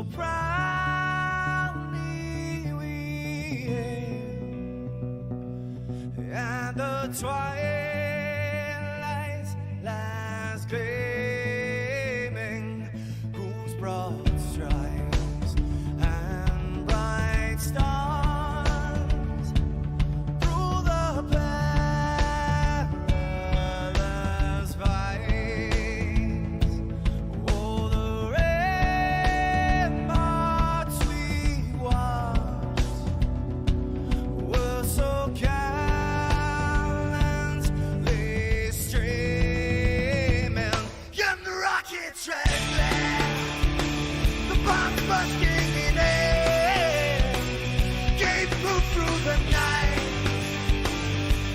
so proudly we hail, and the twilight's last gleaming, whose broad stripes and bright stars through the perilous fights. Oh, the ramparts we watched were so gallantly streaming, and the rockets trembling, the bombs bursting in air, gave proof through the night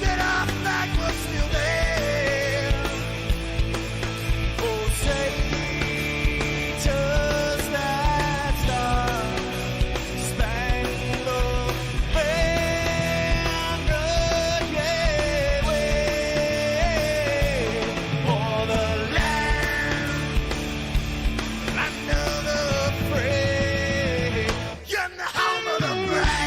that our flag was still there. Oh, say does that star-spangled banner yet wave for the land under the free, and the home of the brave.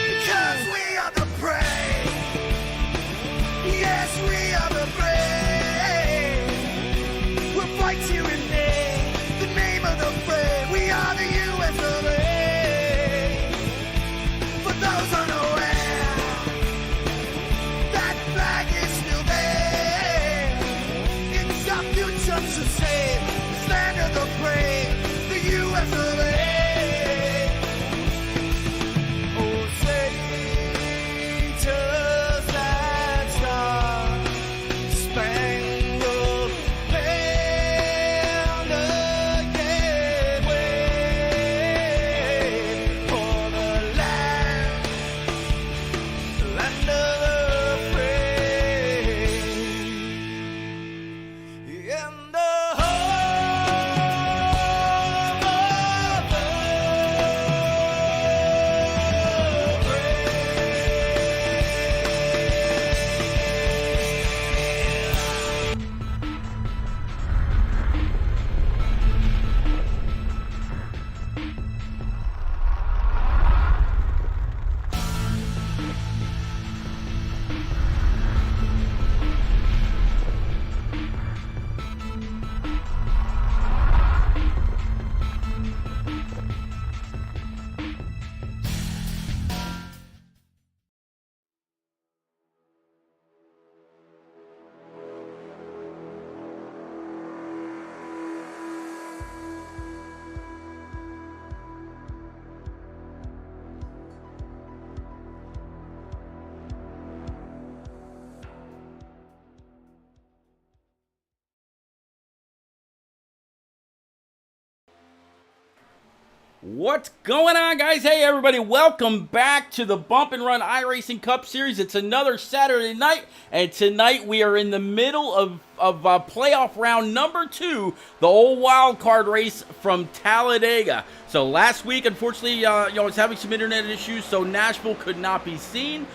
Because we are the brave. Yes, we are the brave. We'll fight here in the name of the brave. We are the US of A. For those unaware, that flag is still there. It's our future to save. This land of the brave, the US of A. Oh, say does that star-spangled banner yet wave for the land of the free, and the home of the What's going on, guys? Hey, everybody, welcome back to the Bump and Run iRacing Cup Series. It's another Saturday night, and tonight we are in the middle of playoff round number 2, the old wild card race from Talladega. So last week, unfortunately, I was having some internet issues, so Nashville could not be seen.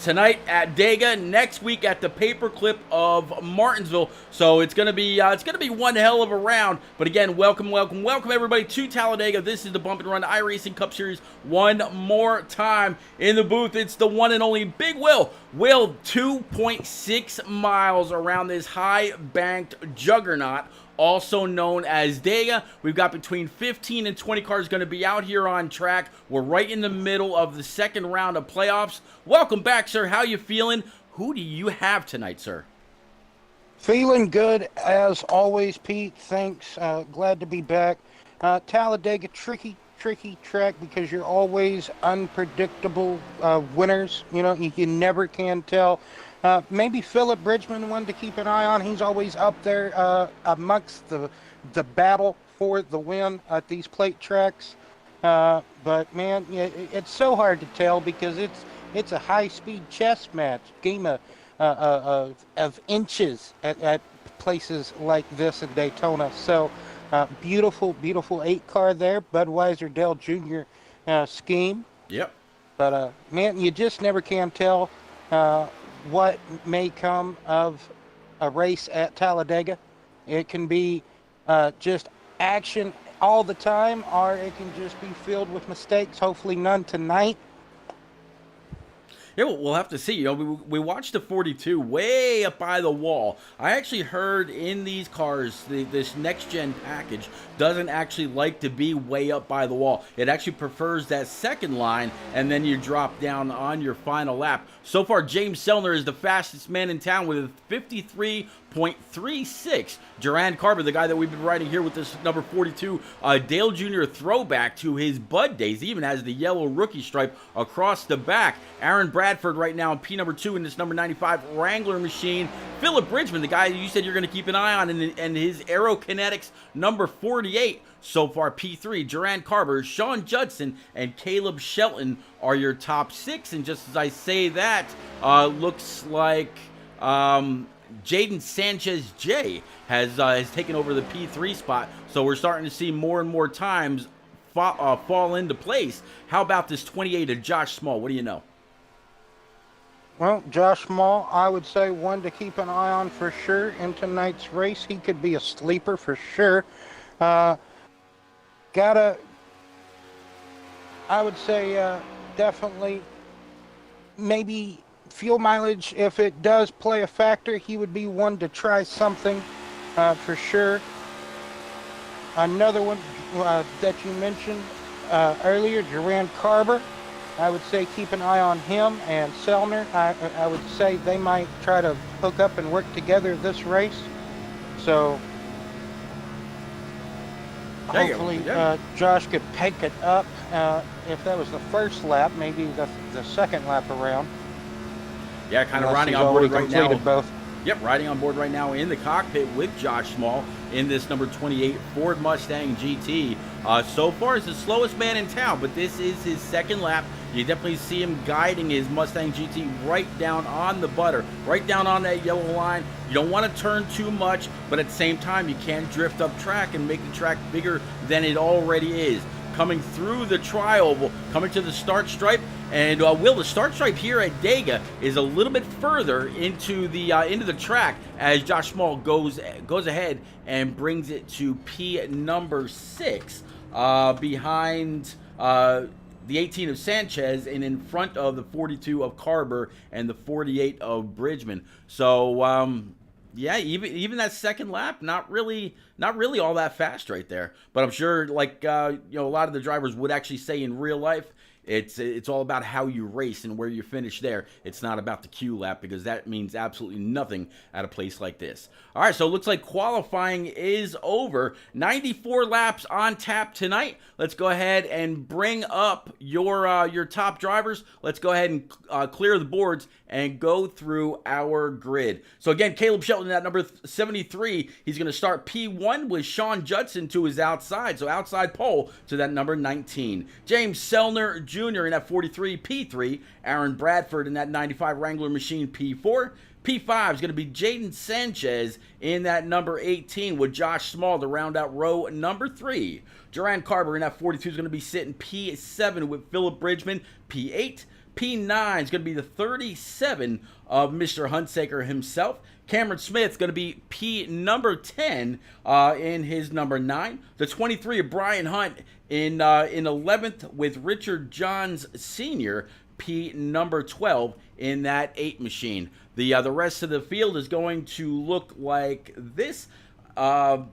Tonight at Dega, next week at the paperclip of Martinsville. So it's gonna be one hell of a round. But again, welcome everybody to Talladega. This is the Bump and Run iRacing Cup Series one more time. In the booth, it's the one and only Big Will. Will, 2.6 miles around this high banked juggernaut, also known as Dega. We've got between 15 and 20 cars going to be out here on track. We're right in the middle of the second round of playoffs. Welcome back, sir. How you feeling? Who do you have tonight, sir? Feeling good as always, Pete. Thanks. Glad to be back. Talladega, tricky track because you're always unpredictable winners. You know, you never can tell. Maybe Philip Bridgman, one to keep an eye on. He's always up there amongst the battle for the win at these plate tracks. But man, yeah, it's so hard to tell because it's a high-speed chess match, game of inches at places like this in Daytona. So beautiful 8 car there, Budweiser Dell Jr. Scheme. Yep. But man, you just never can tell what may come of a race at Talladega. It can be just action all the time, or it can just be filled with mistakes. Hopefully none tonight. Yeah, we'll have to see. You know, we watched the 42 way up by the wall. I actually heard in these cars, this next-gen package doesn't actually like to be way up by the wall. It actually prefers that second line, and then you drop down on your final lap. So far, James Sellner is the fastest man in town with a 53.36. Duran Carver, the guy that we've been riding here with this number 42, Dale Jr. throwback to his Bud days. He even has the yellow rookie stripe across the back. Aaron Bradford right now in P number 2 in this number 95 Wrangler machine. Philip Bridgman, the guy you said you're going to keep an eye on, and his Aerokinetics number 48. So far, P3, Duran Carver, Sean Judson, and Caleb Shelton are your top 6. And just as I say that, looks like Jaden Sanchez J has taken over the P3 spot. So we're starting to see more and more times fall into place. How about this 28 of Josh Small? What do you know? Well, Josh Small, I would say one to keep an eye on for sure in tonight's race. He could be a sleeper for sure. I would say definitely maybe fuel mileage, if it does play a factor, he would be one to try something for sure. Another one that you mentioned earlier, Duran Carver, I would say keep an eye on him and Sellner. I would say they might try to hook up and work together this race. So hopefully Josh could pick it up. If that was the first lap, maybe the second lap around. Yeah, kind of riding on board right now. Both. Yep, riding on board right now in the cockpit with Josh Small in this number 28 Ford Mustang GT. So far, he's the slowest man in town, but this is his second lap. You definitely see him guiding his Mustang GT right down on the butter, right down on that yellow line. You don't want to turn too much, but at the same time, you can't drift up track and make the track bigger than it already is. Coming through the tri-oval, coming to the start stripe, and the start stripe here at Dega is a little bit further into the track as Josh Small goes ahead and brings it to P number 6 behind the 18 of Sanchez and in front of the 42 of Carver and the 48 of Bridgman. So yeah, even that second lap, not really all that fast right there. But I'm sure, like a lot of the drivers would actually say in real life, it's all about how you race and where you finish there. It's not about the Q lap, because that means absolutely nothing at a place like this. All right, so it looks like qualifying is over. 94 laps on tap tonight. Let's go ahead and bring up your top drivers. Let's go ahead and clear the boards and go through our grid. So again, Caleb Shelton at number 73. He's going to start P1 with Sean Judson to his outside. So outside pole to that number 19. James Sellner Jr. in that 43, P3. Aaron Bradford in that 95 Wrangler machine, P4. P5 is going to be Jaden Sanchez in that number 18 with Josh Small to round out row number 3. Duran Carver in that 42 is going to be sitting P7 with Philip Bridgman, P8. P9 is going to be the 37 of Mr. Hunsaker himself. Cameron Smith is going to be P number 10 in his number 9. The 23 of Brian Hunt in 11th with Richard Johns Sr., P number 12 in that 8 machine. The rest of the field is going to look like this. Kevin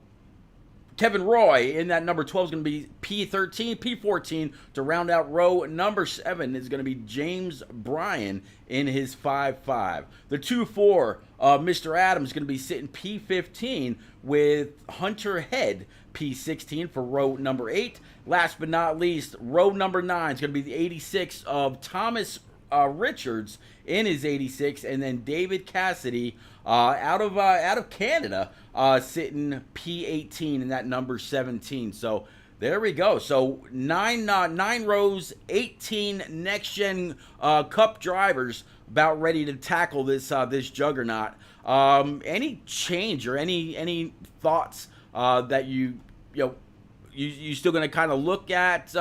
Kevin Roy in that number 12 is going to be P13. P14 to round out row number 7 is going to be James Bryan in his 5.5. The 2-4, Mr. Adams is going to be sitting P15 with Hunter Head P16 for row number 8. Last but not least, row number 9 is going to be the 86 of Thomas Richards in his 86, and then David Cassidy out of Canada sitting P18 in that number 17. So there we go. So nine rows, 18 next gen Cup drivers about ready to tackle this this juggernaut. Any change or any thoughts that you still going to kind of look at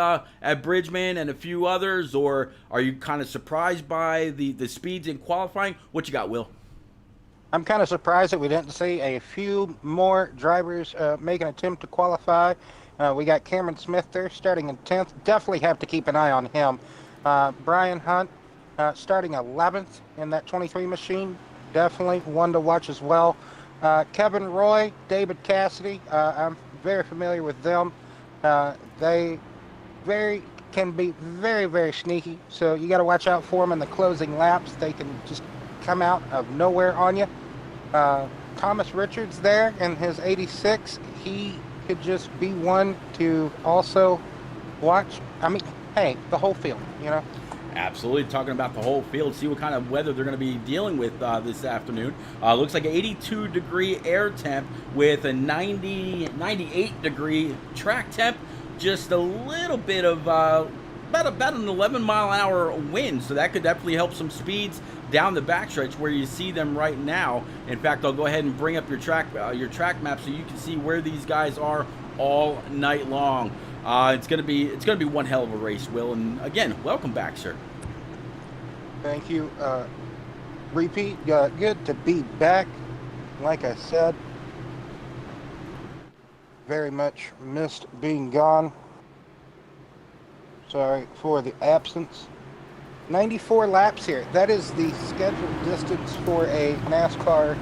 Bridgman and a few others, or are you kind of surprised by the speeds in qualifying? What you got, Will? I'm kind of surprised that we didn't see a few more drivers make an attempt to qualify. We got Cameron Smith there starting in 10th. Definitely have to keep an eye on him. Brian Hunt starting 11th in that 23 machine. Definitely one to watch as well. Kevin Roy, David Cassidy, I'm very familiar with them. They can be very, very sneaky. So you got to watch out for them in the closing laps. They can just come out of nowhere on you. Thomas Richards there in his 86, he could just be one to also watch. I mean, hey, the whole field, Absolutely. Talking about the whole field, see what kind of weather they're going to be dealing with this afternoon. Looks like an 82-degree air temp with a 98-degree track temp. Just a little bit of about an 11-mile-an-hour wind, so that could definitely help some speeds down the backstretch where you see them right now. In fact, I'll go ahead and bring up your track map so you can see where these guys are all night long. It's gonna be one hell of a race, Will. And again, welcome back, sir. Thank you. Repeat. Good to be back. Like I said, very much missed being gone. Sorry for the absence. 94 laps here. That is the scheduled distance for a NASCAR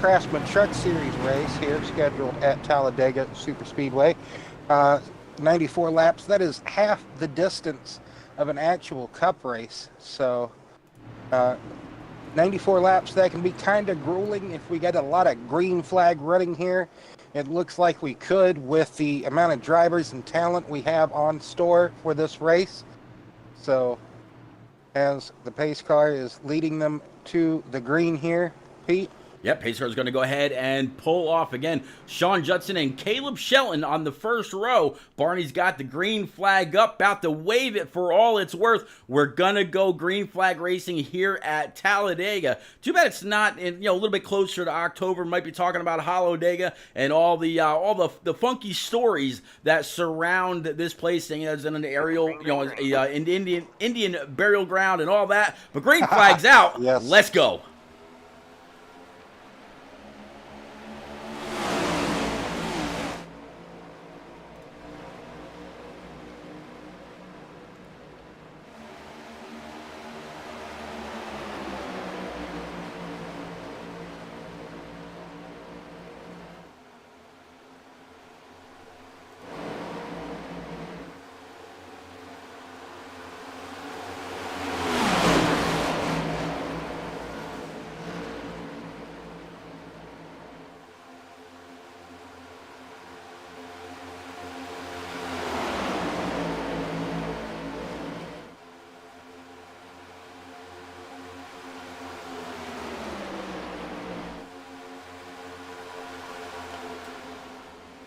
Craftsman Truck Series race here, scheduled at Talladega Superspeedway. 94 laps. That is half the distance of an actual Cup race. So 94 laps, that can be kind of grueling if we get a lot of green flag running here. It looks like we could with the amount of drivers and talent we have on store for this race. So as the pace car is leading them to the green here, Pete. Yep, pace car is going to go ahead and pull off again. Sean Judson and Caleb Shelton on the first row. Barney's got the green flag up, about to wave it for all it's worth. We're going to go green flag racing here at Talladega. Too bad it's not a little bit closer to October. Might be talking about Talladega and all the funky stories that surround this place, saying as an aerial, an Indian burial ground and all that. But green flag's out. Yes. Let's go.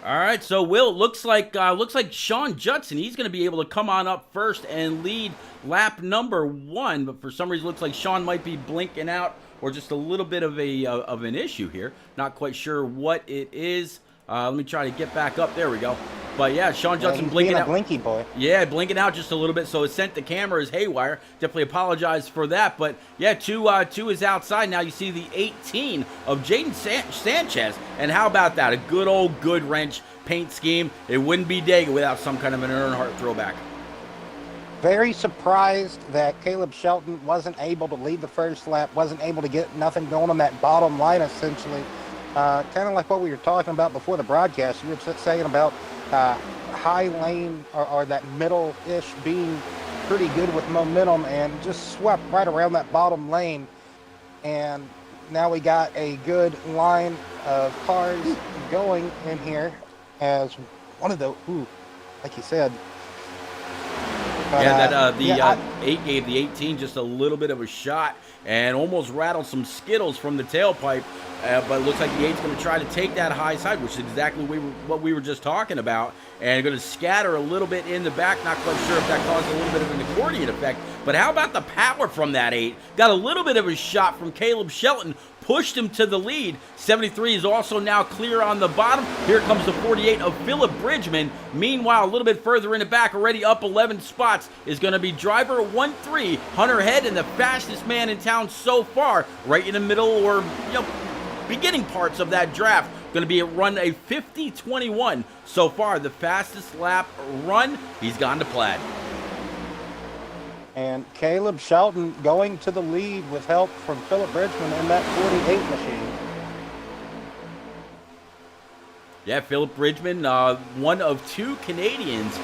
All right, so Will, looks like Sean Judson, he's going to be able to come on up first and lead lap number 1, but for some reason looks like Sean might be blinking out or just a little bit of an issue here. Not quite sure what it is. Let me try to get back up. There we go. But yeah, Sean Judson blinking out. Blinky boy. Yeah, blinking out just a little bit, so it sent the cameras haywire. Definitely apologize for that. But yeah, two is outside. Now you see the 18 of Jaden Sanchez. And how about that? A good old good wrench paint scheme. It wouldn't be Dega without some kind of an Earnhardt throwback. Very surprised that Caleb Shelton wasn't able to lead the first lap, wasn't able to get nothing going on that bottom line, essentially. kind of like what we were talking about before the broadcast. You were saying about high lane or that middle-ish being pretty good with momentum, and just swept right around that bottom lane. And now we got a good line of cars going in here as one of the, like you said. But, yeah, 8 gave the 18 just a little bit of a shot and almost rattled some Skittles from the tailpipe. But it looks like the 8's going to try to take that high side, which is exactly what we were just talking about, and going to scatter a little bit in the back. Not quite sure if that caused a little bit of an accordion effect, but how about the power from that 8? Got a little bit of a shot from Caleb Shelton, pushed him to the lead. 73 is also now clear on the bottom. Here comes the 48 of Philip Bridgman. Meanwhile, a little bit further in the back, already up 11 spots, is going to be driver 1-3, Hunter Head, and the fastest man in town so far, right in the middle or beginning parts of that draft. Going to be run a 50-21 so far, the fastest lap run. He's gone to Plaid. And Caleb Shelton going to the lead with help from Philip Bridgman in that 48 machine. Yeah, Philip Bridgman, one of 2 Canadians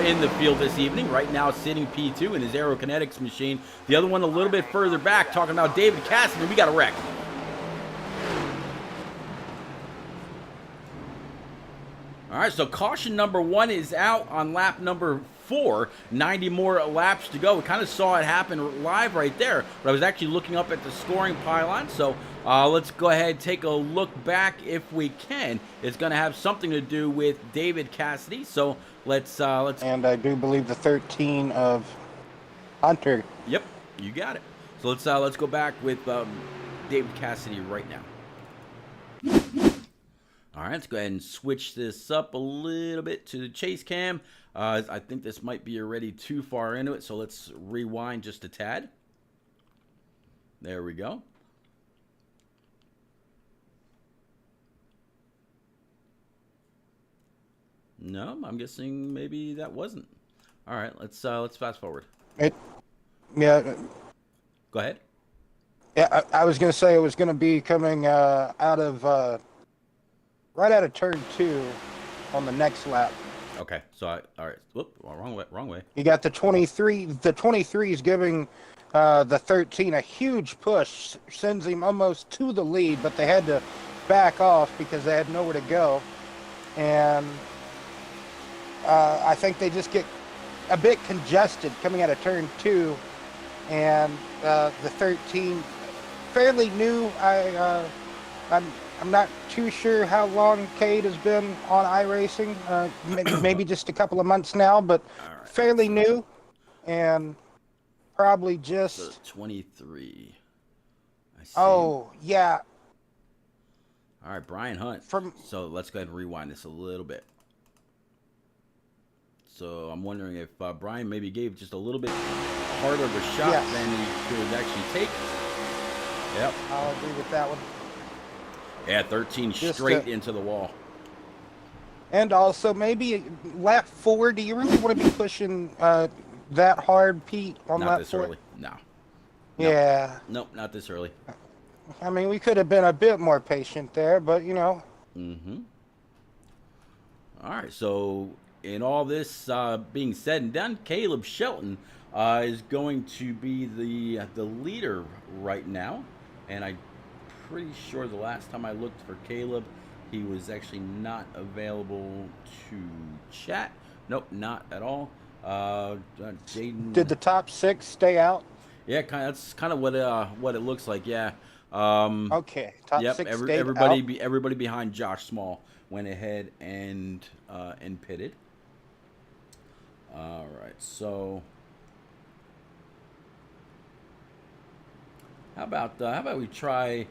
in the field this evening. Right now sitting P2 in his Aerokinetics machine. The other one a little bit further back, talking about David Cassidy. We got a wreck. All right, so caution number 1 is out on lap number 4. 90 more laps to go. We kind of saw it happen live right there, but I was actually looking up at the scoring pylon. So let's go ahead and take a look back if we can. It's going to have something to do with David Cassidy. So let's. And I do believe the 13 of Hunter. Yep, you got it. So let's go back with David Cassidy right now. All right, let's go ahead and switch this up a little bit to the chase cam. I think this might be already too far into it, so let's rewind just a tad. There we go. No, I'm guessing maybe that wasn't. All right, let's fast forward. Yeah. Go ahead. Yeah, I was going to say it was going to be coming out of right out of turn 2 on the next lap. Okay, so all right. Whoop, wrong way. You got the 23. The 23 is giving the 13 a huge push, sends him almost to the lead, but they had to back off because they had nowhere to go. And I think they just get a bit congested coming out of turn 2. And the 13, fairly new. I'm not too sure how long Cade has been on iRacing. Maybe just a couple of months now, but right, fairly new, and probably just so 23. I see. Oh yeah. All right, Brian Hunt. So let's go ahead and rewind this a little bit. So I'm wondering if Brian maybe gave just a little bit harder of a shot than he could actually take. Yep. I'll agree with that one. Yeah, 13 just straight into the wall. And also, maybe lap 4, do you really want to be pushing that hard, Pete, on lap 4? Not this early, no. Yeah. Nope, not this early. I mean, we could have been a bit more patient there, but, you know. Mm-hmm. All right, so in all this being said and done, Caleb Shelton is going to be the leader right now. And I'm pretty sure the last time I looked for Caleb, he was actually not available to chat. Nope, not at all. Jaden. Did the top 6 stay out? Yeah, that's kind of what it looks like. Yeah. Okay. Top 6 stayed everybody out. Everybody behind Josh Small went ahead and pitted. All right, so how about we try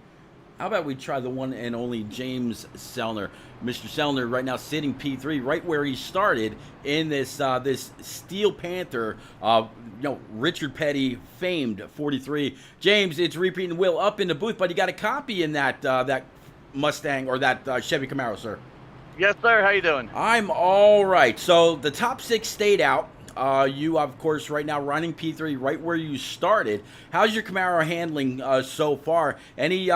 the one and only James Sellner. Mr. Sellner right now sitting P3, right where he started in this this Steel Panther, Richard Petty famed 43. James, it's repeating Will up in the booth, but you got a copy in that that Mustang or that Chevy Camaro, sir. Yes, sir. How you doing? I'm all right. So the top 6 stayed out. you, of course, right now running P3 right where you started. How's your Camaro handling so far? Any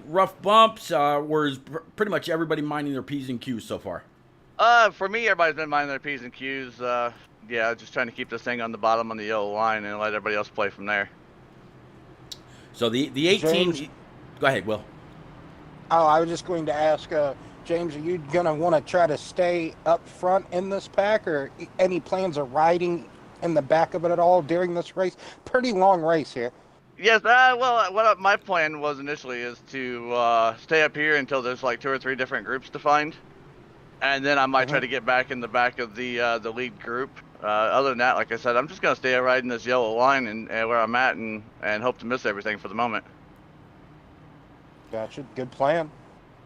rough bumps, or is pretty much everybody minding their P's and Q's so far? For me, everybody's been minding their P's and Q's. Yeah, just trying to keep this thing on the bottom on the yellow line and let everybody else play from there. So the 18. James? Go ahead, Will. Oh, I was just going to ask, James, are you going to want to try to stay up front in this pack, or any plans of riding in the back of it at all during this race? Pretty long race here. Yes, well, what my plan was initially is to stay up here until there's like 2 or 3 different groups defined, and then I might try to get back in the back of the lead group. Other than that, like I said, I'm just gonna stay riding this yellow line and where I'm at, and hope to miss everything for the moment. Gotcha. Good plan.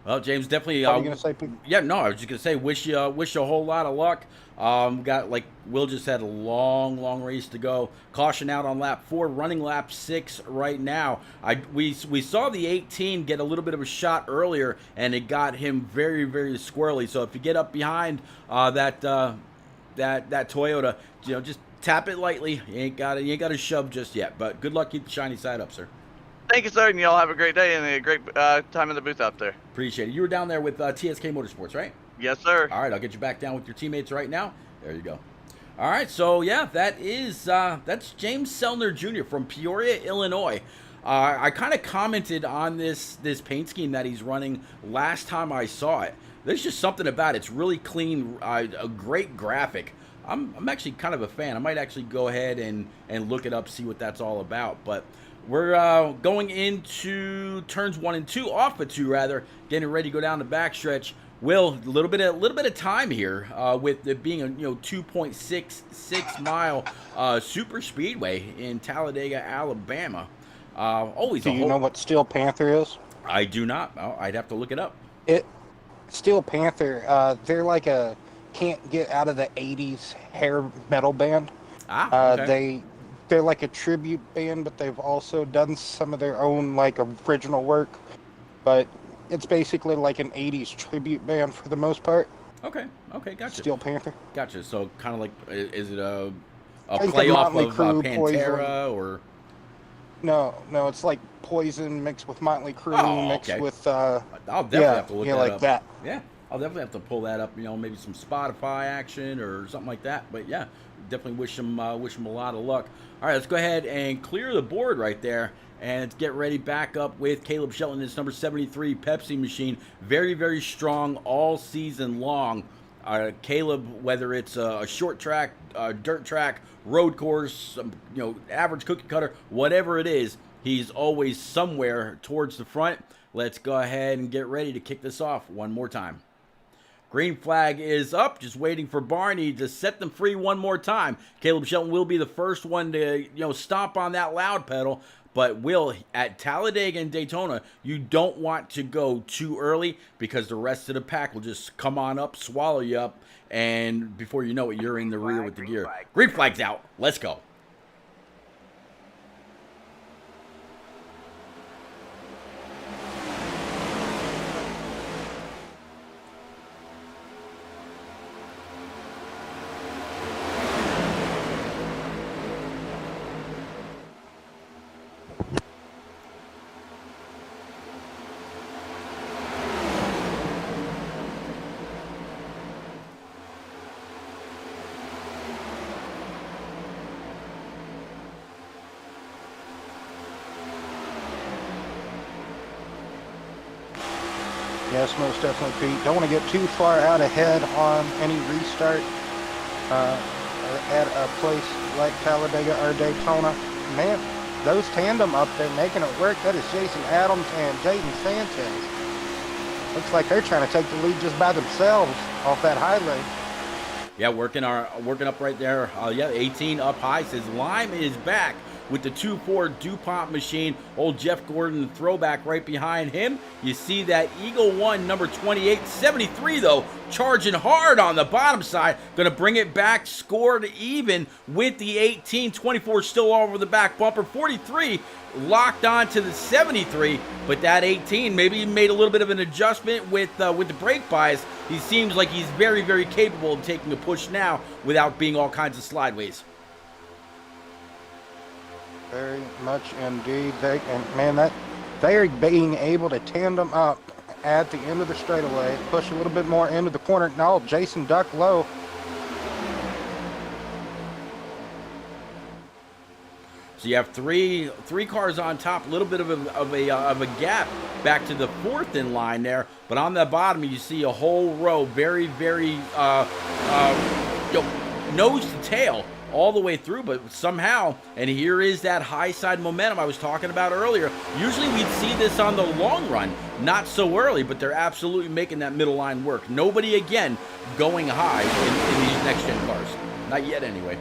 Well, James, definitely. What are you gonna say, Pete? Yeah, no, I was just gonna say, wish you a whole lot of luck. Got, like Will just had, a long race to go. Caution out on lap 4, running lap 6 right now. We saw the 18 get a little bit of a shot earlier, and it got him very squirrely. So if you get up behind that Toyota, just tap it lightly. You ain't got to shove just yet. But good luck. Keep the shiny side up, sir. Thank you, sir, and y'all have a great day and a great time in the booth out there. Appreciate it. You were down there with TSK Motorsports, right? Yes, sir. All right, I'll get you back down with your teammates right now. There you go. All right, so yeah, that's James Sellner Jr. from Peoria, Illinois. I kind of commented on this paint scheme that he's running last time I saw it. There's just something about it. It's really clean, a great graphic. I'm actually kind of a fan. I might actually go ahead and look it up, see what that's all about. But we're going into turns 1 and 2, off of 2 rather, getting ready to go down the backstretch. Will, a little bit of time here with it being a 2.66 mile super speedway in Talladega, Alabama. Always. Do you know what Steel Panther is? I do not. Oh, I'd have to look it up. Steel Panther. They're like a can't get out of the '80s hair metal band. Okay. They're like a tribute band, but they've also done some of their own like original work. But it's basically like an 80s tribute band for the most part. Okay, gotcha. Steel Panther. Gotcha. So kind of like, is it a think playoff Motley of Crue, Pantera, or? No, it's like Poison mixed with Motley Crue, Oh, mixed okay. with I'll definitely have to look that like up. that. Yeah, I'll definitely have to pull that up. Maybe some Spotify action or something like that. But yeah, definitely wish him a lot of luck. All right, let's go ahead and clear the board right there. And let's get ready back up with Caleb Shelton, his number 73 Pepsi machine. Very strong all season long. Caleb, whether it's a short track, dirt track, road course, average cookie cutter, whatever it is, he's always somewhere towards the front. Let's go ahead and get ready to kick this off one more time. Green flag is up, just waiting for Barney to set them free one more time. Caleb Shelton will be the first one to, stomp on that loud pedal. But Will, at Talladega and Daytona, you don't want to go too early because the rest of the pack will just come on up, swallow you up, and before you know it, you're in the rear with the gear. Green flag's out. Let's go. Yes, most definitely, Pete. Don't want to get too far out ahead on any restart at a place like Talladega or Daytona. Man, those tandem up there making it work. That is Jason Adams and Dayton Sanchez. Looks like they're trying to take the lead just by themselves off that highway. Yeah, working up right there. 18 up high, says Lime is back. with the 2.4 DuPont machine. Old Jeff Gordon, the throwback right behind him. You see that Eagle 1, number 28. 73, though, charging hard on the bottom side. Going to bring it back, scored even with the 18. 24 still all over the back bumper. 43 locked on to the 73, but that 18 maybe made a little bit of an adjustment with the brake bias. He seems like he's very, very capable of taking a push now without being all kinds of slideways. Very much indeed. They are being able to tandem up at the end of the straightaway, push a little bit more into the corner. No, Jason duck low. So you have three cars on top, a little bit of a gap back to the fourth in line there. But on the bottom, you see a whole row, very, very nose to tail all the way through. But somehow, and here is that high side momentum I was talking about earlier. Usually we'd see this on the long run, not so early, but they're absolutely making that middle line work. Nobody, again, going high in these next-gen cars. Not yet, anyway.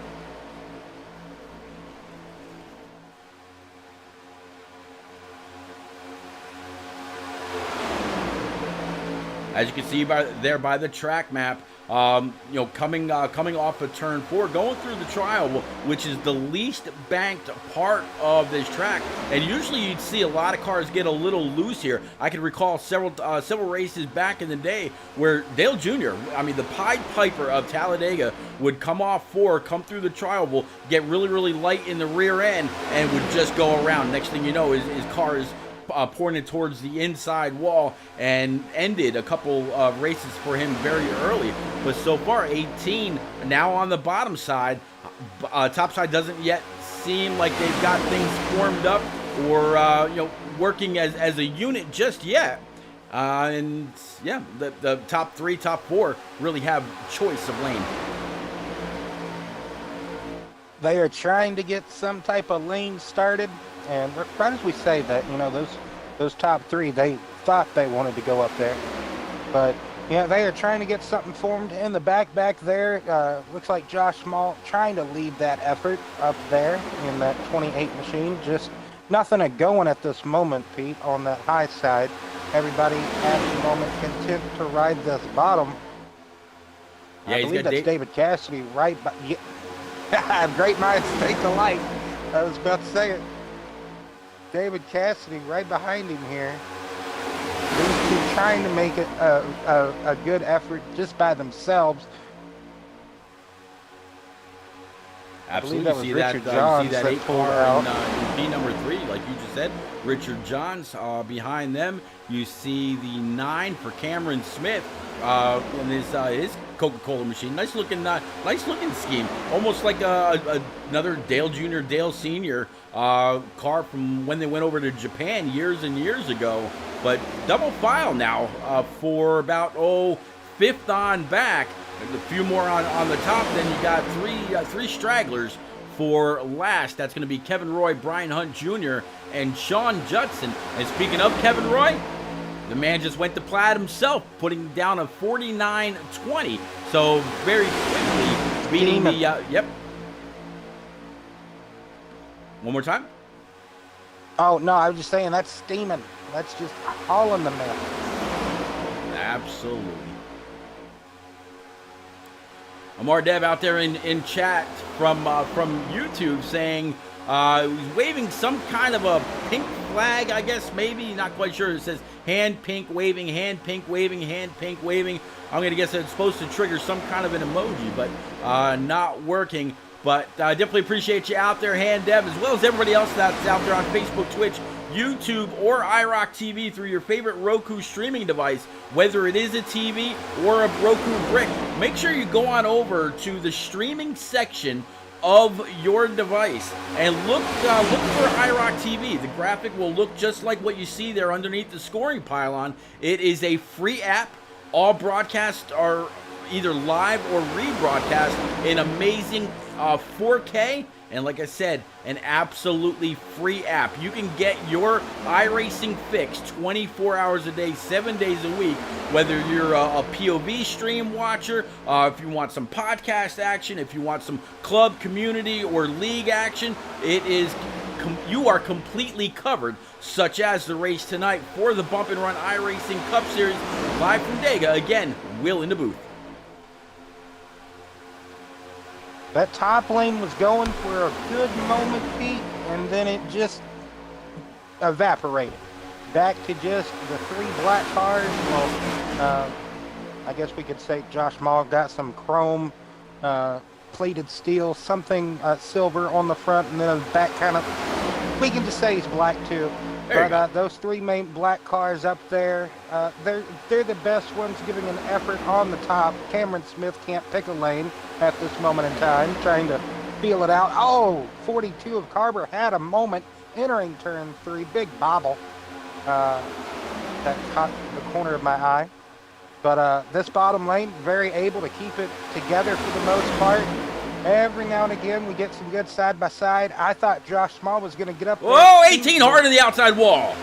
As you can see by the track map, coming off of turn 4, going through the trial, which is the least banked part of this track. And usually you'd see a lot of cars get a little loose here. I can recall several races back in the day where Dale Jr., I mean the Pied Piper of Talladega, would come off 4, come through the trial, will get really, really light in the rear end, and would just go around. Next thing you know, his car is pointed towards the inside wall, and ended a couple of races for him very early. But so far, 18 now on the bottom side. Top side doesn't yet seem like they've got things formed up or working as a unit just yet. And yeah, the top 3, top 4 really have choice of lane. They are trying to get some type of lane started. And right as we say that, those top 3, they thought they wanted to go up there. But, they are trying to get something formed in the back there. Looks like Josh Small trying to lead that effort up there in that 28 machine. Just nothing going at this moment, Pete, on that high side. Everybody at the moment content to ride this bottom. Yeah, I believe that's David Cassidy right by... Yeah. Great minds think alike. I was about to say it. David Cassidy right behind him here. These two trying to make it a good effort just by themselves. Absolutely. You see that 8 car in B number 3, like you just said. Richard Johns behind them. You see the 9 for Cameron Smith in his Coca-Cola machine. Nice looking scheme. Almost like another Dale Jr., Dale Sr. Car from when they went over to Japan years and years ago. But double file now for about 5th on back. There's a few more on the top. Then you got three stragglers for last. That's going to be Kevin Roy, Brian Hunt Jr., and Sean Judson. And speaking of Kevin Roy, the man just went to Plaid himself, putting down a 49.20. So very quickly beating the yep. One more time. Oh no, I was just saying that's steaming. That's just hauling the man. Absolutely. Amar Dev out there in chat from YouTube saying he's waving some kind of a pink flag, I guess, maybe, not quite sure. It says hand pink waving, hand pink waving, hand pink waving. I'm going to guess it's supposed to trigger some kind of an emoji, but not working. But I definitely appreciate you out there, Hand Dev, as well as everybody else that's out there on Facebook, Twitch, YouTube, or iRock TV through your favorite Roku streaming device, whether it is a TV or a Roku brick. Make sure you go on over to the streaming section of your device and look for iRock TV. The graphic will look just like what you see there underneath the scoring pylon. It is a free app. All broadcasts are either live or rebroadcast in amazing 4K And like I said, an absolutely free app. You can get your iRacing fix 24 hours a day, 7 days a week, whether you're a POV stream watcher, if you want some podcast action, if you want some club, community, or league action. You are completely covered, such as the race tonight for the Bump and Run iRacing Cup Series, live from Dega. Again, Will in the booth. That top lane was going for a good moment, Pete, and then it just evaporated. Back to just the 3 black cars. Well, I guess we could say Josh Maul got some chrome, plated steel, something silver on the front, and then the back kind of, we can just say he's black too. But those 3 main black cars up there, they're the best ones giving an effort on the top. Cameron Smith can't pick a lane at this moment in time, trying to feel it out. Oh, 42 of Carver had a moment entering turn 3. Big bobble that caught the corner of my eye. But this bottom lane, very able to keep it together for the most part. Every now and again, we get some good side-by-side. I thought Josh Small was going to get up there. Whoa, 18 hard to the outside wall.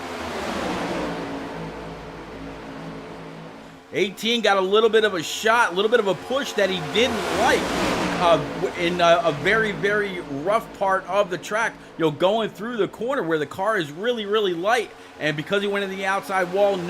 18 got a little bit of a shot, a little bit of a push that he didn't like in a very, very rough part of the track. Going through the corner where the car is really, really light. And because he went in the outside wall, and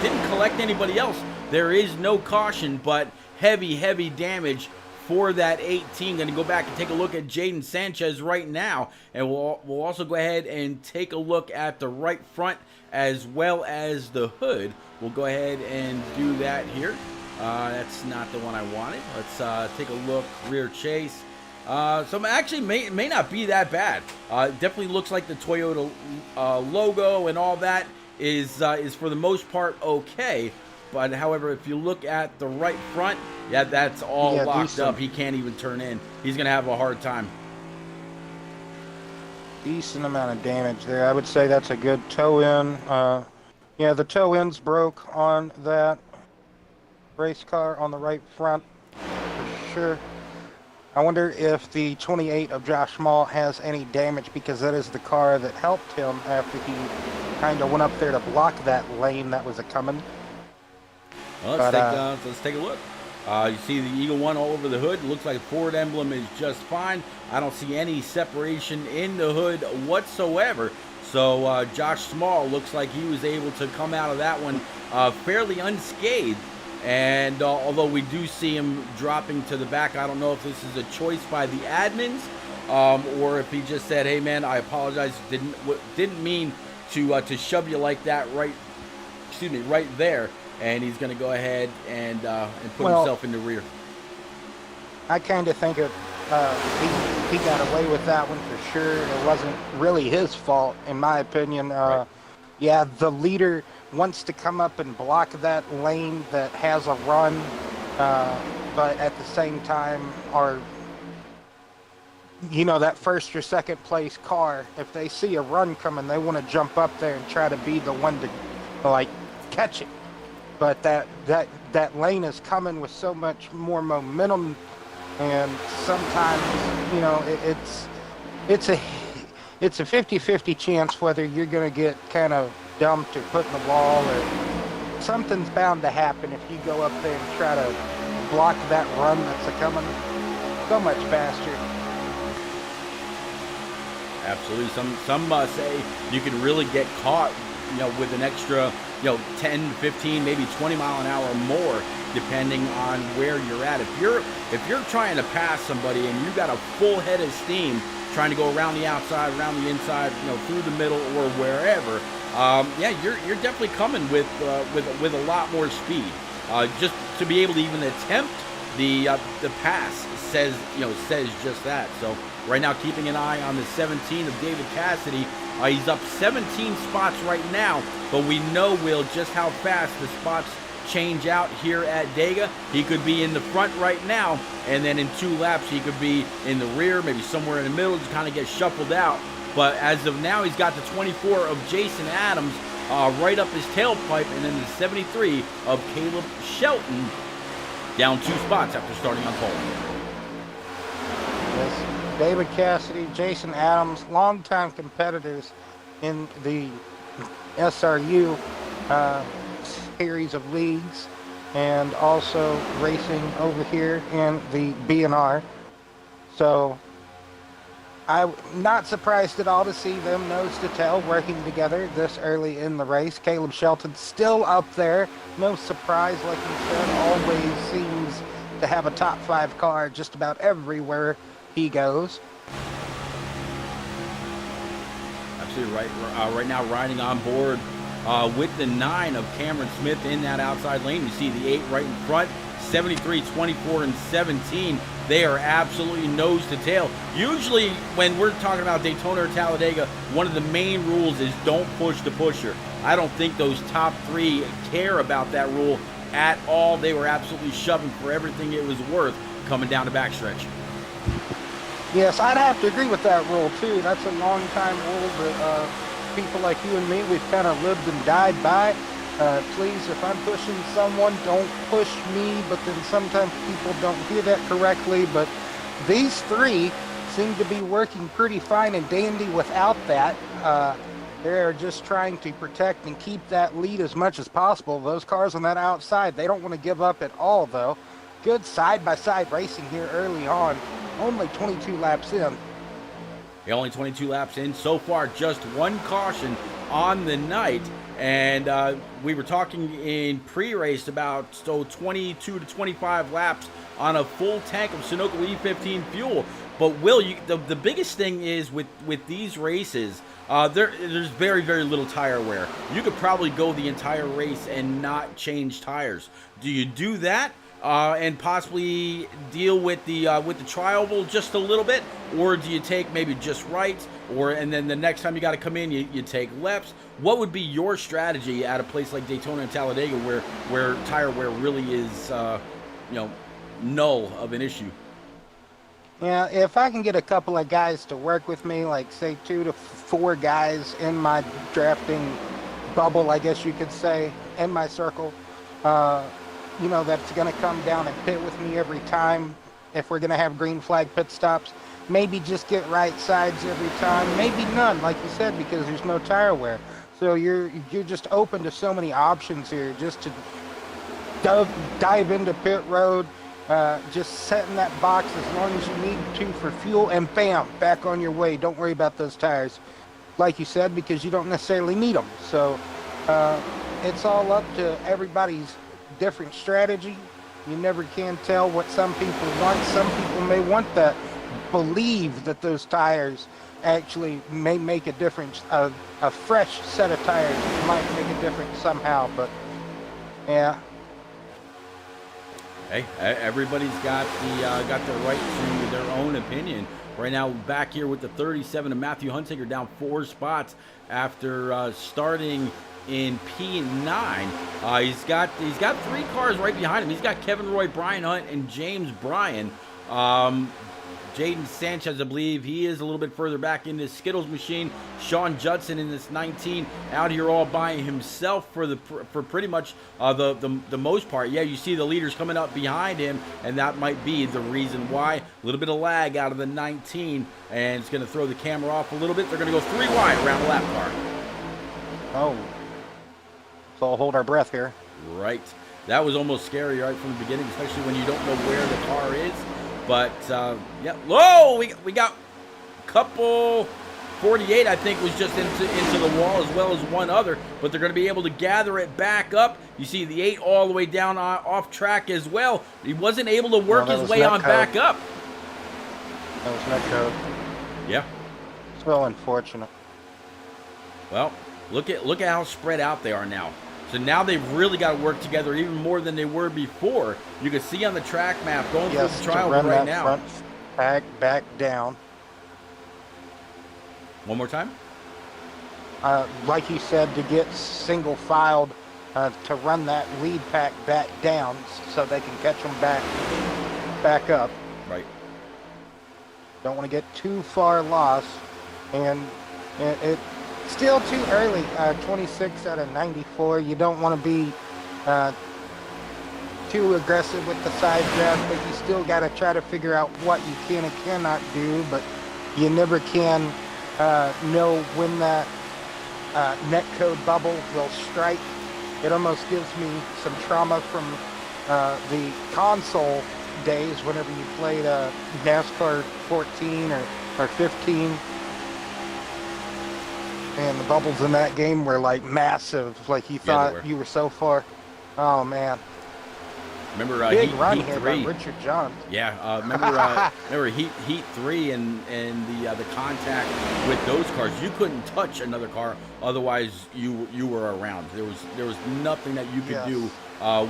didn't collect anybody else, there is no caution, but heavy, heavy damage for that 18. Going to go back and take a look at Jaden Sanchez right now, and we'll also go ahead and take a look at the right front as well as the hood. We'll go ahead and do that here. That's not the one I wanted. Let's take a look. Rear chase. So actually may not be that bad. Definitely looks like the Toyota logo and all that is for the most part okay. But however, if you look at the right front, yeah, that's all locked up. He can't even turn in. He's going to have a hard time. Decent amount of damage there. I would say that's a good toe in. Yeah, the toe ends broke on that race car on the right front for sure. I wonder if the 28 of Josh Small has any damage, because that is the car that helped him after he kind of went up there to block that lane that was a-coming. Well, let's take a look. You see the Eagle One all over the hood. It looks like the Ford emblem is just fine. I don't see any separation in the hood whatsoever. So Josh Small looks like he was able to come out of that one fairly unscathed. And although we do see him dropping to the back, I don't know if this is a choice by the admins or if he just said, "Hey man, I apologize. Didn't mean to shove you like that right there." And he's going to go ahead and put himself in the rear. I kind of think he got away with that one for sure. It wasn't really his fault, in my opinion. Right. Yeah, the leader wants to come up and block that lane that has a run, but at the same time, that first or second place car, if they see a run coming, they want to jump up there and try to be the one to catch it. But that lane is coming with so much more momentum, and sometimes it's a 50-50 chance whether you're going to get kind of dumped or put in the wall, or something's bound to happen if you go up there and try to block that run that's a-coming so much faster. Absolutely. Some say you can really get caught, with an extra 10, 15, maybe 20 mile an hour more, depending on where you're at. If you're trying to pass somebody and you've got a full head of steam trying to go around the outside, around the inside, through the middle or wherever, you're definitely coming with a lot more speed. Just to be able to even attempt the pass says just that. So right now, keeping an eye on the 17 of David Cassidy. He's up 17 spots right now, but we know, Will, just how fast the spots change out here at Dega. He could be in the front right now, and then in 2 laps he could be in the rear, maybe somewhere in the middle, just kind of get shuffled out. But as of now, he's got the 24 of Jason Adams right up his tailpipe, and then the 73 of Caleb Shelton down 2 spots after starting on pole. Yes. David Cassidy, Jason Adams, longtime competitors in the SRU series of leagues, and also racing over here in the B&R. So I'm not surprised at all to see them nose to tail working together this early in the race. Caleb Shelton still up there. No surprise, like you said, always seems to have a top 5 car just about everywhere he goes. Absolutely right. Right now riding on board with the 9 of Cameron Smith in that outside lane. You see the 8 right in front, 73, 24, and 17. They are absolutely nose to tail. Usually when we're talking about Daytona or Talladega, one of the main rules is don't push the pusher. I don't think those top 3 care about that rule at all. They were absolutely shoving for everything it was worth coming down the backstretch. Yes, I'd have to agree with that rule too. That's a long time rule that people like you and me, we've kind of lived and died by. Please, if I'm pushing someone, don't push me. But then sometimes people don't hear that correctly. But these 3 seem to be working pretty fine and dandy without that. They're just trying to protect and keep that lead as much as possible. Those cars on that outside, they don't want to give up at all, though. Good side-by-side racing here early on. Only 22 laps in. Only 22 laps in so far. Just 1 caution on the night. And we were talking in pre-race about 22 to 25 laps on a full tank of Sunoco E15 fuel. But Will, the biggest thing is with these races, there's very, very little tire wear. You could probably go the entire race and not change tires. Do you do that and possibly deal with the tri-oval just a little bit, or do you take maybe just right, and then the next time you got to come in, you take lefts? What would be your strategy at a place like Daytona and Talladega where tire wear really is null of an issue? Yeah, if I can get a couple of guys to work with me, like say 2 to 4 guys in my drafting bubble, I guess you could say, in my circle, that's going to come down and pit with me every time. If we're going to have green flag pit stops, maybe just get right sides every time, maybe none, like you said, because there's no tire wear. So you're just open to so many options here, just to dive into pit road, just set in that box as long as you need to for fuel, and bam, back on your way. Don't worry about those tires, like you said, because you don't necessarily need them. So it's all up to everybody's different strategy. You never can tell what some people want. Some people may want that, believe that those tires actually may make a difference. A fresh set of tires might make a difference somehow, but yeah. Hey, everybody's got the right to their own opinion. Right now, back here with the 37 of Matthew Hunsaker, down 4 spots after starting in P9. He's got 3 cars right behind him. He's got Kevin Roy, Brian Hunt, and James Bryan. Jaden Sanchez, I believe, he is a little bit further back in this Skittles machine. Sean Judson in this 19 out here all by himself for pretty much the most part. Yeah, you see the leaders coming up behind him, and that might be the reason why. A little bit of lag out of the 19, and it's going to throw the camera off a little bit. They're going to go 3 wide around the lap car. Oh, so I'll hold our breath here. Right. That was almost scary right from the beginning, especially when you don't know where the car is. But, yeah. Whoa! We got a couple. 48, I think, was just into the wall, as well as one other. But they're going to be able to gather it back up. You see the 8 all the way down off track as well. He wasn't able to work his way on back up. That was net code. Yeah. So unfortunate. Well, look at how spread out they are now. So now they've really got to work together even more than they were before. You can see on the track map going through the trial right now. Front pack back down. One more time. Like you said, to get single filed, to run that lead pack back down so they can catch them back up. Right. Don't want to get too far lost, and it's still too early. 26 out of 94. You don't want to be too aggressive with the side draft, but you still got to try to figure out what you can and cannot do. But you never can know when that netcode bubble will strike. It almost gives me some trauma from the console days whenever you played NASCAR 14 or 15. And the bubbles in that game were like massive. Like you thought you were so far. Oh man. Remember big Heat, run Heat here 3. by Richard Johns. Yeah, remember Heat 3 and the contact with those cars. You couldn't touch another car, otherwise you were around. There was nothing that you could do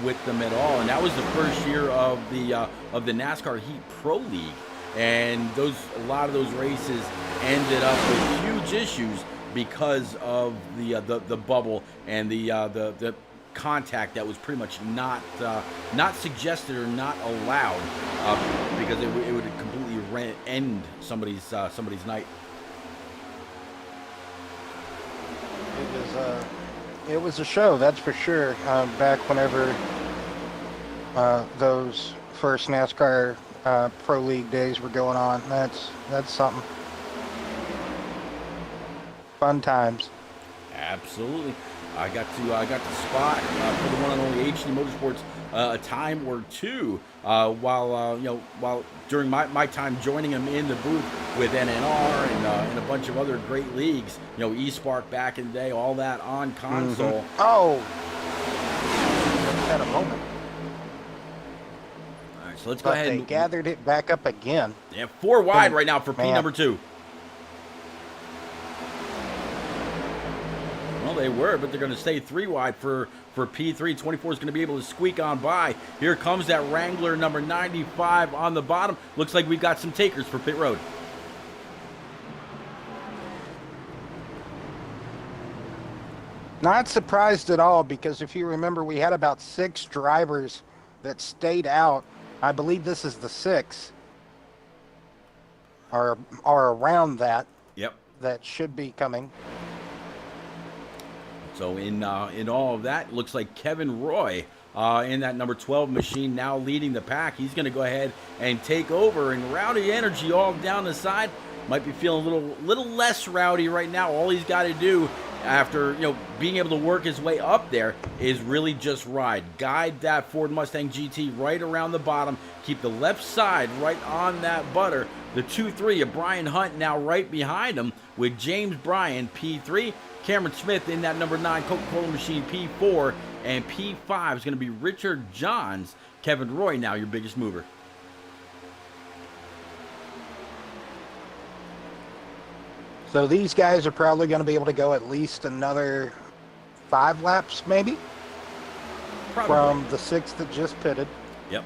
with them at all. And that was the first year of the NASCAR Heat Pro League, and a lot of those races ended up with huge issues because of the bubble and the contact that was pretty much not suggested or not allowed, because it would completely end somebody's night. It was a show, that's for sure. Back whenever those first NASCAR Pro League days were going on, that's something. Fun times. Absolutely. I got to spot for the one and only HD Motorsports a time or two while during my time joining him in the booth with NNR and a bunch of other great leagues, eSpark back in the day, all that on console. Mm-hmm. Oh, at a moment. All right, so let's go ahead. They gathered it back up again. Yeah, 4 wide right now for P number 2. Well, they were, but they're going to stay 3 wide for P3. 24 is going to be able to squeak on by. Here comes that Wrangler number 95 on the bottom. Looks like we've got some takers for pit road. Not surprised at all, because if you remember, we had about 6 drivers that stayed out. I believe this is the 6th, or around that. Yep. That should be coming. So in all of that, looks like Kevin Roy in that number 12 machine now leading the pack. He's going to go ahead and take over, and Rowdy Energy all down the side might be feeling a little less rowdy right now. All he's got to do after being able to work his way up there is really just guide that Ford Mustang GT right around the bottom, keep the left side right on that butter. The 2-3 of Brian Hunt now right behind him with James Bryan P3. Cameron Smith in that number 9 Coca-Cola machine P4, and P5 is going to be Richard Johns. Kevin Roy now your biggest mover. So these guys are probably going to be able to go at least another 5 laps, maybe? Probably. From the 6 that just pitted. Yep.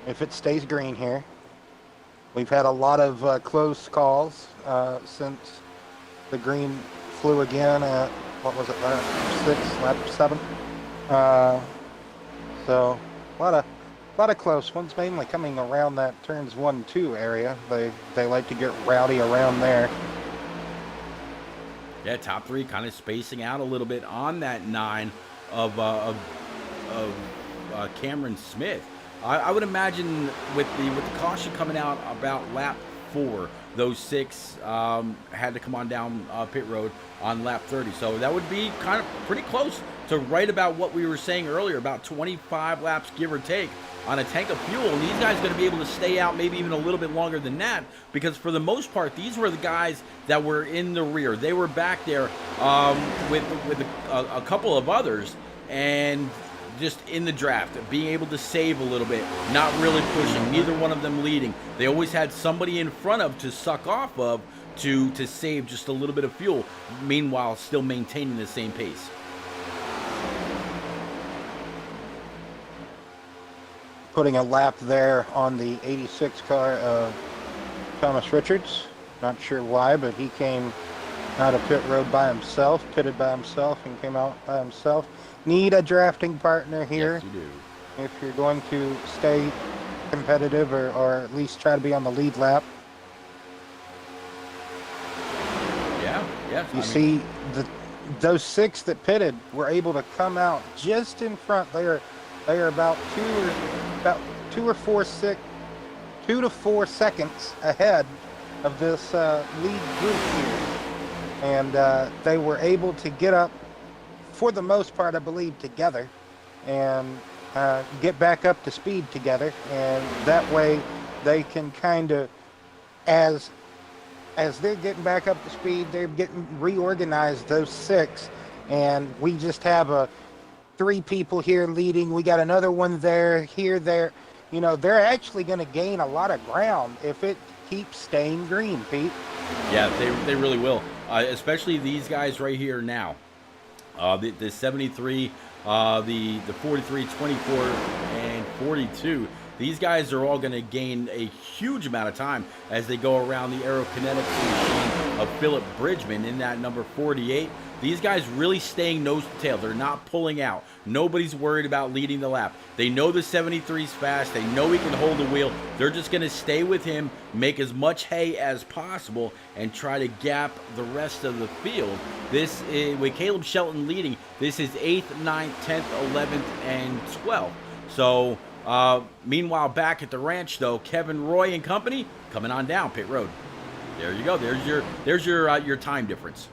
If it stays green here. We've had a lot of close calls since the green flew again at, what was it, lap 7? So a lot of close ones, mainly coming around that turns 1 and 2 area. They like to get rowdy around there. Yeah, top 3 kind of spacing out a little bit on that 9 of Cameron Smith. I would imagine with the caution coming out about lap 4, those 6 had to come on down pit road on lap 30. So that would be kind of pretty close to right about what we were saying earlier, about 25 laps, give or take, on a tank of fuel. And these guys are going to be able to stay out maybe even a little bit longer than that, because for the most part, these were the guys that were in the rear. They were back there with a couple of others, and just in the draft, being able to save a little bit, not really pushing, neither one of them leading. They always had somebody in front of to suck off of to save just a little bit of fuel, meanwhile still maintaining the same pace. Putting a lap there on the 86 car of Thomas Richards. Not sure why, but he came out of pit road by himself, pitted by himself, and came out by himself. Need a drafting partner here. Yes, you do. If you're going to stay competitive or at least try to be on the lead lap. Yeah. You see, those 6 that pitted were able to come out just in front there They are about 2 to 4 seconds ahead of this lead group here. And they were able to get up, for the most part, I believe, together, and get back up to speed together. And that way they can kind of, as they're getting back up to speed, they're getting reorganized, those 6. And we just have 3 people here leading. We got another one there, here, there. You know, they're actually going to gain a lot of ground if it keeps staying green, Pete. Yeah, they really will. Especially these guys right here now. The 73, the 43, 24, and 42. These guys are all going to gain a huge amount of time as they go around the aerokinetics machine of Philip Bridgman in that number 48. These guys really staying nose to tail. They're not pulling out. Nobody's worried about leading the lap. They know the 73's fast. They know he can hold the wheel. They're just going to stay with him, make as much hay as possible, and try to gap the rest of the field. This is, with Caleb Shelton leading, this is 8th, 9th, 10th, 11th, and 12th. So, meanwhile, back at the ranch, though, Kevin Roy and company coming on down pit road. There you go. There's your time difference.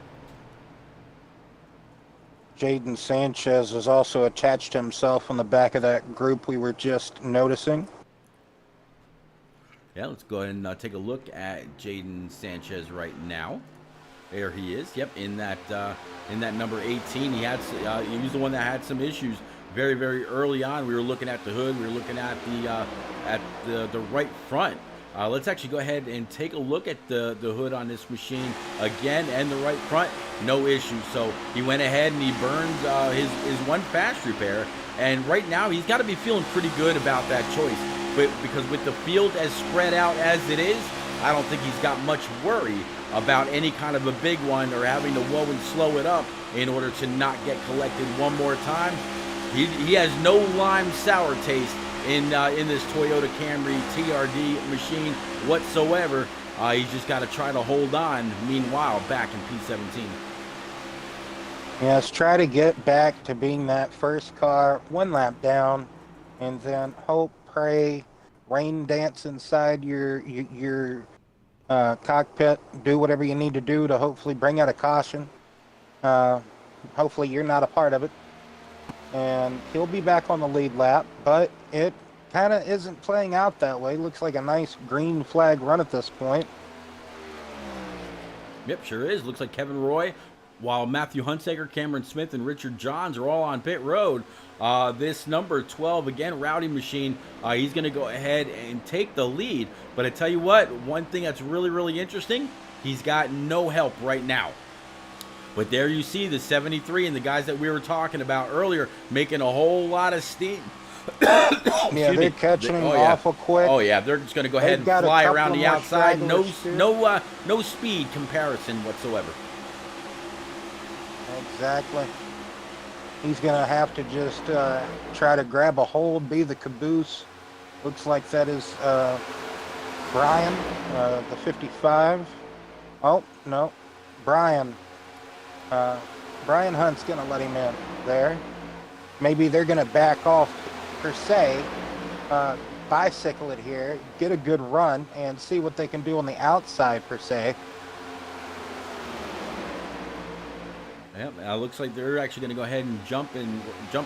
Jaden Sanchez is also attached himself on the back of that group we were just noticing. Yeah, let's go ahead and take a look at Jaden Sanchez right now. There he is. Yep, in that number 18, he was the one that had some issues very, very early on. We were looking at the hood. We were looking at the right front. Let's actually go ahead and take a look at the hood on this machine again, and the right front, no issues. So he went ahead and he burned his one fast repair, and right now he's got to be feeling pretty good about that choice. But because with the field as spread out as it is, I don't think he's got much worry about any kind of a big one or having to whoa and slow it up in order to not get collected one more time. He has no lime sour taste in this Toyota Camry TRD machine whatsoever. He's just got to try to hold on. Meanwhile, back in P17. Yes, try to get back to being that first car, 1 lap down, and then hope, pray, rain dance inside your cockpit. Do whatever you need to do to hopefully bring out a caution. Hopefully you're not a part of it. And he'll be back on the lead lap, but it kind of isn't playing out that way. Looks like a nice green flag run at this point. Yep, sure is. Looks like Kevin Roy, while Matthew Hunsaker, Cameron Smith, and Richard Johns are all on pit road. This number 12, again, Rowdy Machine, he's going to go ahead and take the lead. But I tell you what, one thing that's really, really interesting, he's got no help right now. But there you see the 73 and the guys that we were talking about earlier making a whole lot of steam. Yeah, they're catching him awful quick. Oh yeah, they're just going to go ahead and fly around the outside. No speed comparison whatsoever. Exactly. He's going to have to just try to grab a hold, be the caboose. Looks like that is Brian, the 55. Oh, no. Brian Hunt's going to let him in there. Maybe they're going to back off, per se, bicycle it here, get a good run, and see what they can do on the outside, per se. Yeah, looks like they're actually going to go ahead and jump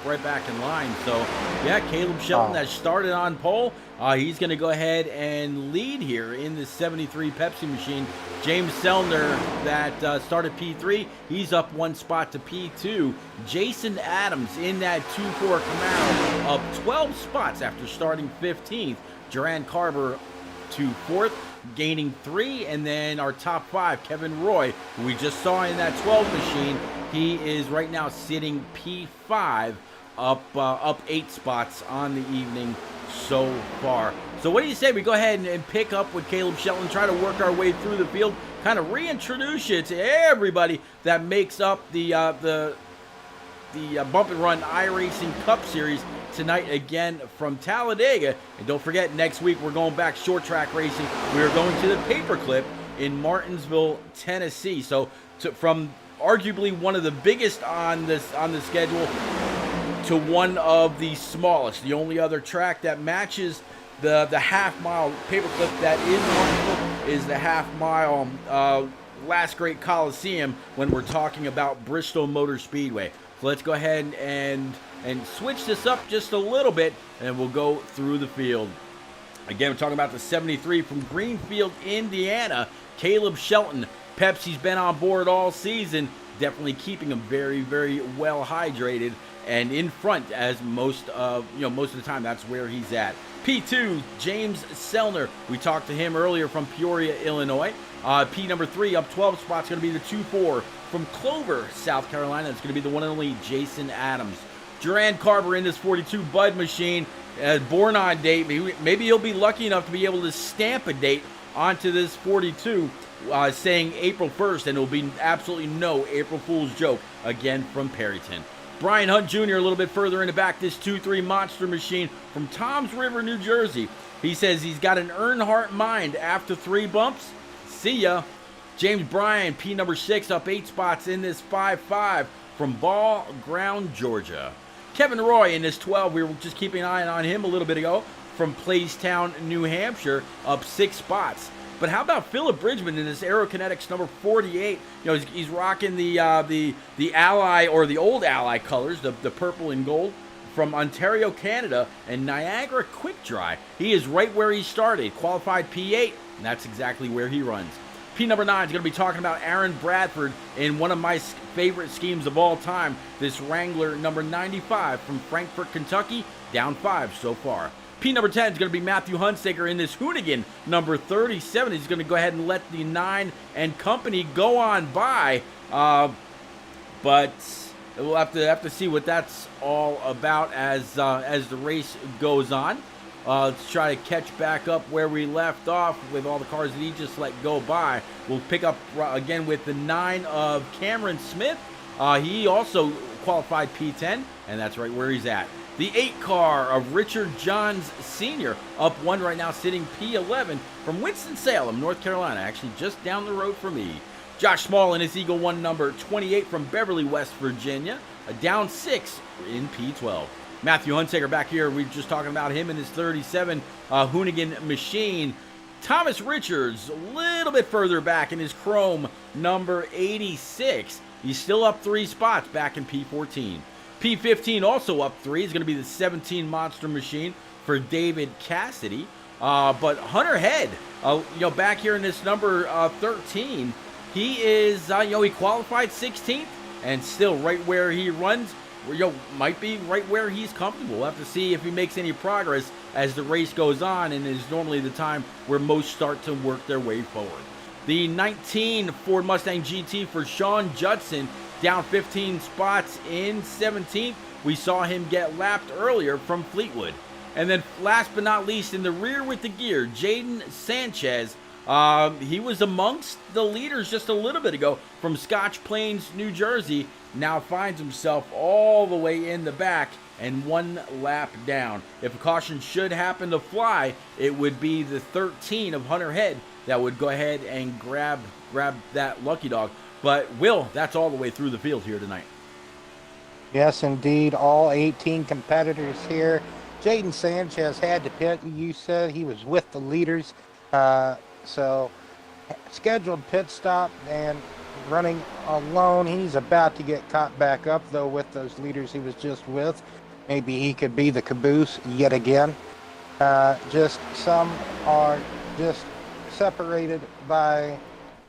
right back in line. So, yeah, Caleb Shelton has started on pole. He's going to go ahead and lead here in the 73 Pepsi machine. James Sellner that started P3, he's up 1 spot to P2. Jason Adams in that 2-4 Camaro up 12 spots after starting 15th. Duran Carver to 4th, gaining 3, and then our top 5, Kevin Roy, who we just saw in that 12 machine, he is right now sitting P5, up 8 spots on the evening so far. So what do you say we go ahead and pick up with Caleb Shelton, try to work our way through the field, kind of reintroduce you to everybody that makes up the Bump and Run iRacing Cup Series tonight again from Talladega. And don't forget, next week we're going back short track racing. We are going to the Paperclip in Martinsville, Tennessee. So from arguably one of the biggest on the schedule, to one of the smallest. The only other track that matches the half-mile paperclip that is marketable is the half-mile Last Great Coliseum when we're talking about Bristol Motor Speedway. So let's go ahead and switch this up just a little bit, and we'll go through the field. Again, we're talking about the 73 from Greenfield, Indiana, Caleb Shelton. Pepsi's been on board all season, definitely keeping him very, very well hydrated and in front, as most of the time that's where he's at. P2, James Sellner. We talked to him earlier from Peoria, Illinois. P number 3, up 12 spots, going to be the 2-4 from Clover, South Carolina. It's going to be the one and only Jason Adams. Duran Carver in this 42 Bud machine, born on date. Maybe he'll be lucky enough to be able to stamp a date onto this 42, saying April 1st, and it will be absolutely no April Fool's joke again from Perryton. Brian Hunt Jr. a little bit further in the back, this 2-3 monster machine from Toms River, New Jersey. He says he's got an Earnhardt mind after 3 bumps. See ya. James Bryan, P number 6, up 8 spots in this 5-5 from Ball Ground, Georgia. Kevin Roy in this 12, we were just keeping an eye on him a little bit ago, from Placetown, New Hampshire, up 6 spots. But how about Philip Bridgman in this Aerokinetics number 48? He's rocking the Ally, or the old Ally colors, the purple and gold, from Ontario, Canada, and Niagara Quick Dry. He is right where he started, qualified P8, and that's exactly where he runs. P number 9 is going to be talking about Aaron Bradford in one of my favorite schemes of all time, this Wrangler number 95 from Frankfort, Kentucky, down 5 so far. P number 10 is going to be Matthew Hunsaker in this Hoonigan number 37. He's going to go ahead and let the 9 and company go on by, but we'll have to see what that's all about as the race goes on. Let's try to catch back up where we left off with all the cars that he just let go by. We'll pick up again with the 9 of Cameron Smith. He also qualified P10, and that's right where he's at. The 8 car of Richard Johns Sr. up 1 right now, sitting P11 from Winston-Salem, North Carolina, actually just down the road from me. Josh Small in his Eagle 1 number 28 from Beverly, West Virginia, down 6 in P12. Matthew Hunsaker back here, we were just talking about him in his 37 Hoonigan machine. Thomas Richards a little bit further back in his Chrome number 86. He's still up 3 spots back in P14. P15 also up 3 is going to be the 17 Monster Machine for David Cassidy. But Hunter Head, back here in this number 13, he is, he qualified 16th and still right where he runs. Might be right where he's comfortable. We'll have to see if he makes any progress as the race goes on, and is normally the time where most start to work their way forward. The 19 Ford Mustang GT for Sean Judson, down 15 spots in 17th. We saw him get lapped earlier from Fleetwood. And then last but not least, in the rear with the gear, Jaden Sanchez. He was amongst the leaders just a little bit ago from Scotch Plains, New Jersey. Now finds himself all the way in the back and 1 lap down. If a caution should happen to fly, it would be the 13 of Hunter Head that would go ahead and grab that lucky dog. But, Will, that's all the way through the field here tonight. Yes, indeed. All 18 competitors here. Jaden Sanchez had to pit. You said he was with the leaders. So, scheduled pit stop and running alone. He's about to get caught back up, though, with those leaders he was just with. Maybe he could be the caboose yet again. Some are just separated by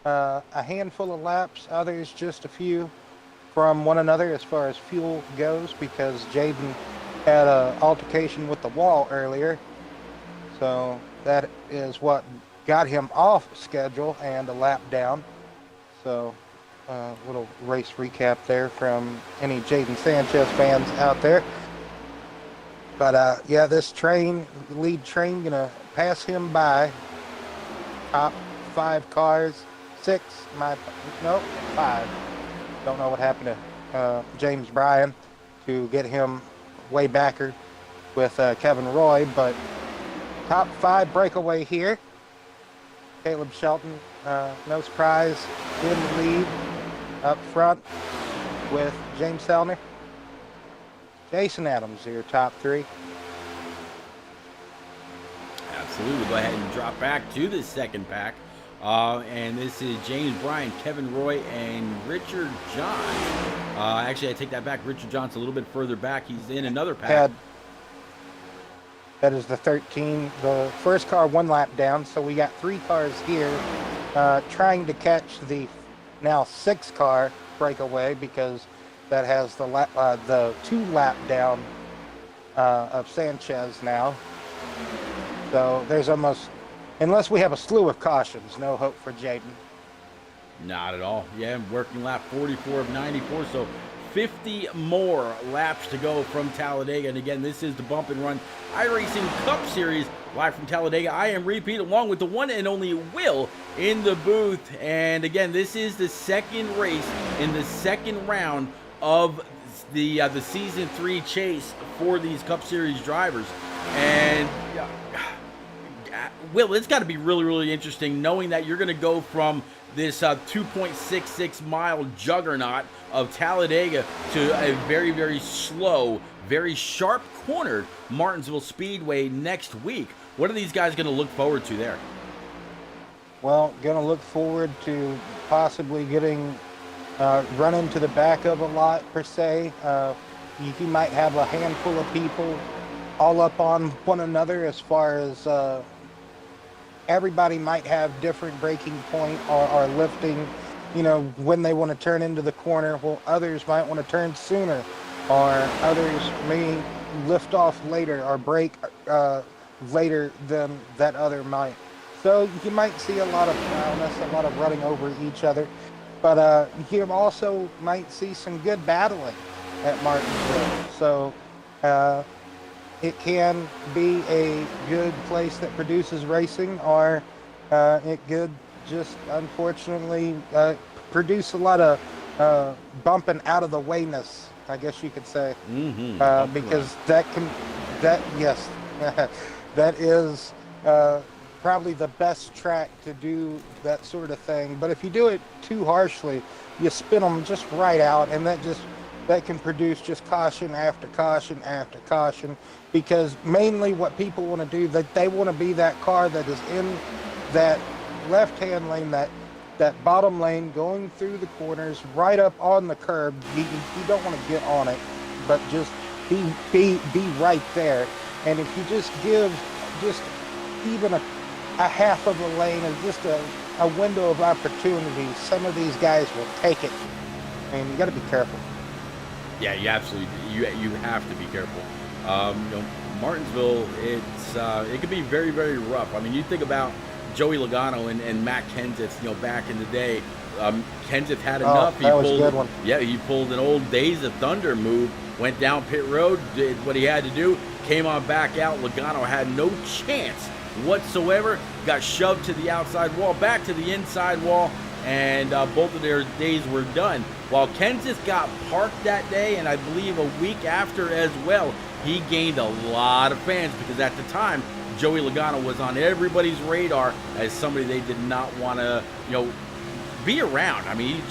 a handful of laps, others just a few from one another as far as fuel goes, because Jaden had an altercation with the wall earlier. So that is what got him off schedule and a lap down. So little race recap there from any Jaden Sanchez fans out there. But yeah, this lead train gonna pass him by. Top 5 cars, 5. Don't know what happened to James Bryan to get him way backer with Kevin Roy, but top 5 breakaway here. Caleb Shelton, no surprise, in the lead up front with James Sellner. Jason Adams, your top three. Absolutely. Go ahead and drop back to the second pack. And this is James Bryan, Kevin Roy, and Richard John. Actually, I take that back. Richard John's a little bit further back. He's in another pack. That is the 13. The first car 1 lap down, so we got 3 cars here trying to catch the now 6 car breakaway, because that has the 2 lap down of Sanchez now. So there's almost, unless we have a slew of cautions, no hope for Jaden. Not at all. Yeah, working lap 44 of 94, so 50 more laps to go from Talladega. And again, this is the Bump and Run iRacing Cup Series live from Talladega. I am Repeat, along with the one and only Will in the booth. And again, this is the second race in the second round of the Season 3 chase for these Cup Series drivers. And Will, it's got to be really, really interesting knowing that you're going to go from this 2.66 mile juggernaut of Talladega to a very, very slow, very sharp cornered Martinsville Speedway next week. What are these guys going to look forward to there? Well, going to look forward to possibly getting run into the back of a lot, per se. You might have a handful of people all up on one another, as far as everybody might have different braking point or lifting, when they want to turn into the corner. Well, others might want to turn sooner, or others may lift off later or brake later than that other might. So you might see a lot of foulness, a lot of running over each other, but you also might see some good battling at Martinsville. So it can be a good place that produces racing, or it could just unfortunately produce a lot of bumping out of the wayness, I guess you could say. Because that is probably the best track to do that sort of thing. But if you do it too harshly, you spin them just right out, and that can produce just caution after caution after caution, because mainly what people want to do, that they want to be that car that is in that left-hand lane, that bottom lane, going through the corners, right up on the curb. You don't want to get on it, but just be right there. And if you just give just even a half of a lane, or just a window of opportunity, some of these guys will take it. And you got to be careful. Yeah, you absolutely you have to be careful. Martinsville, it can be very, very rough. I mean, you think about Joey Logano and Matt Kenseth, back in the day. Kenseth had enough. That was a good one. Yeah, he pulled an old Days of Thunder move, went down pit road, did what he had to do, came on back out. Logano had no chance whatsoever, got shoved to the outside wall, back to the inside wall, and both of their days were done. While Kenseth got parked that day, and I believe a week after as well, he gained a lot of fans, because at the time, Joey Logano was on everybody's radar as somebody they did not want to, be around. I mean,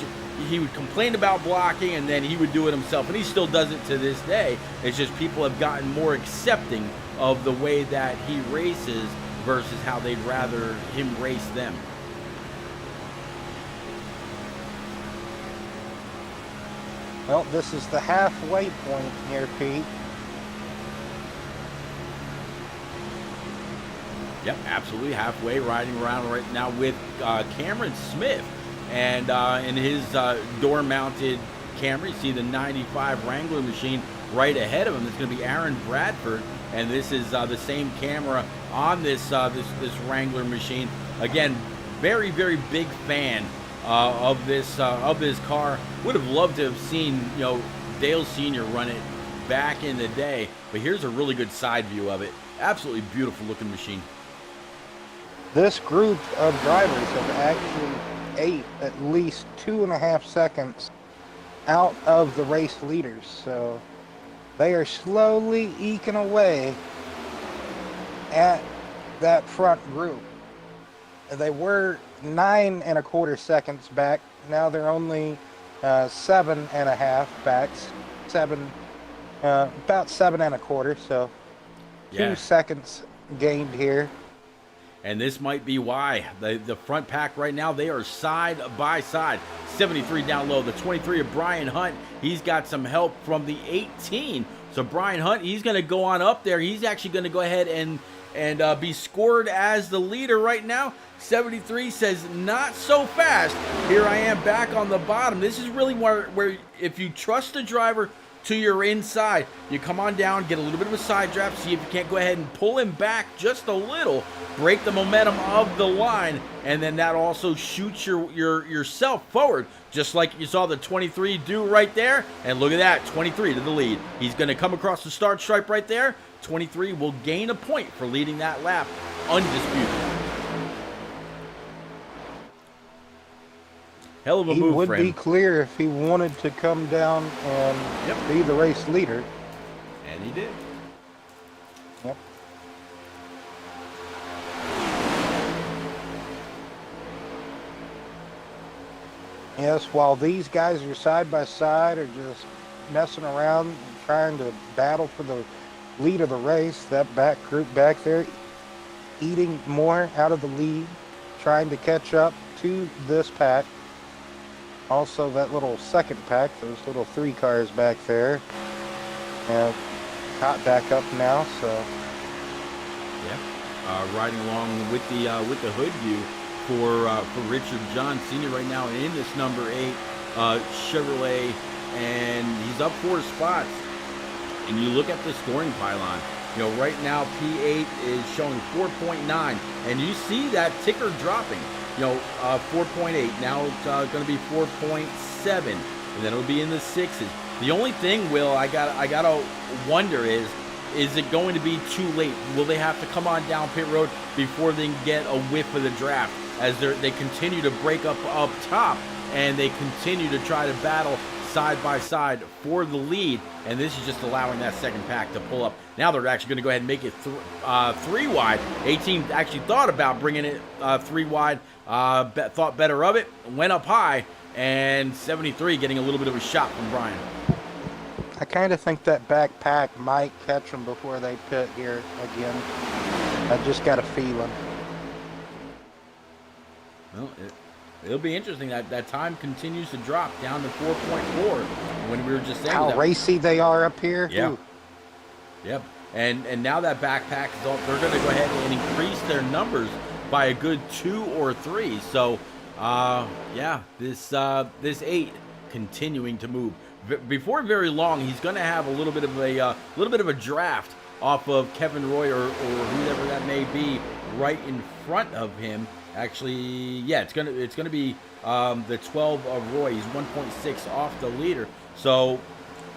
he would complain about blocking, and then he would do it himself, and he still does it to this day. It's just people have gotten more accepting of the way that he races versus how they'd rather him race them. Well, this is the halfway point here, Pete. Yep, absolutely halfway, riding around right now with Cameron Smith, and in his door-mounted Camry, you see the 95 Wrangler machine right ahead of him. It's going to be Aaron Bradford, and this is the same camera on this Wrangler machine. Again, very, very big fan of this car. Would have loved to have seen Dale Sr. run it back in the day, but here's a really good side view of it. Absolutely beautiful looking machine. This group of drivers have actually ate at least 2.5 seconds out of the race leaders, so they are slowly eking away at that front group. They were 9.25 seconds back. Now they're only 7.5 back. 7 About 7 1/4, so Yeah. 2 seconds gained here. And this might be why the front pack right now, they are side by side. 73 down low. The 23 of Brian Hunt, he's got some help from the 18. So Brian Hunt, he's going to go on up there. He's actually going to go ahead and be scored as the leader right now. 73 says, not so fast. Here I am back on the bottom. This is really where if you trust the driver to your inside, you come on down, get a little bit of a side draft, see if you can't go ahead and pull him back just a little, break the momentum of the line, and then that also shoots yourself forward, just like you saw the 23 do right there. And look at that, 23 to the lead. He's going to come across the start stripe right there. 23 will gain a point for leading that lap, undisputed. Hell of a He move would for be him. clear if he wanted to come down and be the race leader. And he did. Yep. Yes, while these guys are side by side or just messing around, trying to battle for the lead of the race, that back group back there eating more out of the lead, trying to catch up to this pack. Also, that little second pack, those little 3 cars back there, have caught back up now. So, yeah, riding along with the hood view for Richard John Sr. right now in this number 8 Chevrolet, and he's up 4 spots. And you look at the scoring pylon. You know, right now P8 is showing 4.9, and you see that ticker dropping. You know, 4.8. Now it's going to be 4.7, and then it'll be in the 6s. The only thing, Will, I gotta wonder is it going to be too late? Will they have to come on down pit road before they can get a whiff of the draft, as they continue to break up top, and they continue to try to battle side by side for the lead, and this is just allowing that second pack to pull up. Now they're actually going to go ahead and make it 3 wide. 18 actually thought about bringing it 3 wide, thought better of it, went up high, and 73 getting a little bit of a shot from Brian. I kind of think that back pack might catch them before they pit here again. I just got a feeling. Well, it'll be interesting. That time continues to drop down to 4.4 when we were just saying how that. racy they are up here. Yeah. Ooh. Yep. And now that backpack is all, they're going to go ahead and increase their numbers by a good 2 or 3. So, yeah, this 8 continuing to move. Before very long, he's going to have a little bit of a draft off of Kevin Roy or whoever that may be right in front of him. Actually, yeah, it's gonna be the 12 of Roy. He's 1.6 off the leader. So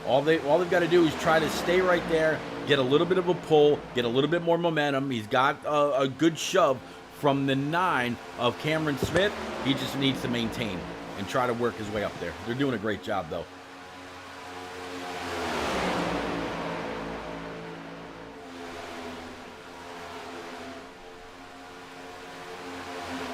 all they've got to do is try to stay right there, get a little bit of a pull, get a little bit more momentum. He's got a good shove from the 9 of Cameron Smith. He just needs to maintain and try to work his way up there. They're doing a great job, though.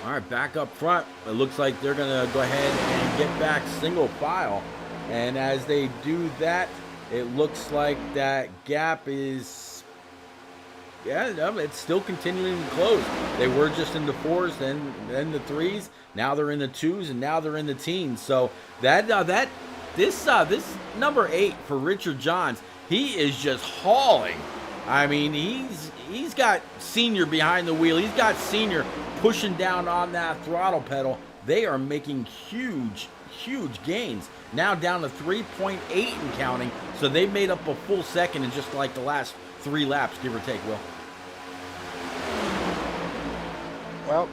All right, back up front. It looks like they're going to go ahead and get back single file. And as they do that, it looks like that gap is, yeah, no, it's still continuing to close. They were just in the 4s, then the 3s. Now they're in the 2s, and now they're in the teens. So this number 8 for Richard Johns, he is just hauling. I mean, he's got Senior behind the wheel. He's got Senior pushing down on that throttle pedal. They are making huge gains. Now down to 3.8 and counting. So they made up a full second in just like the last 3 laps, give or take, Will. Well,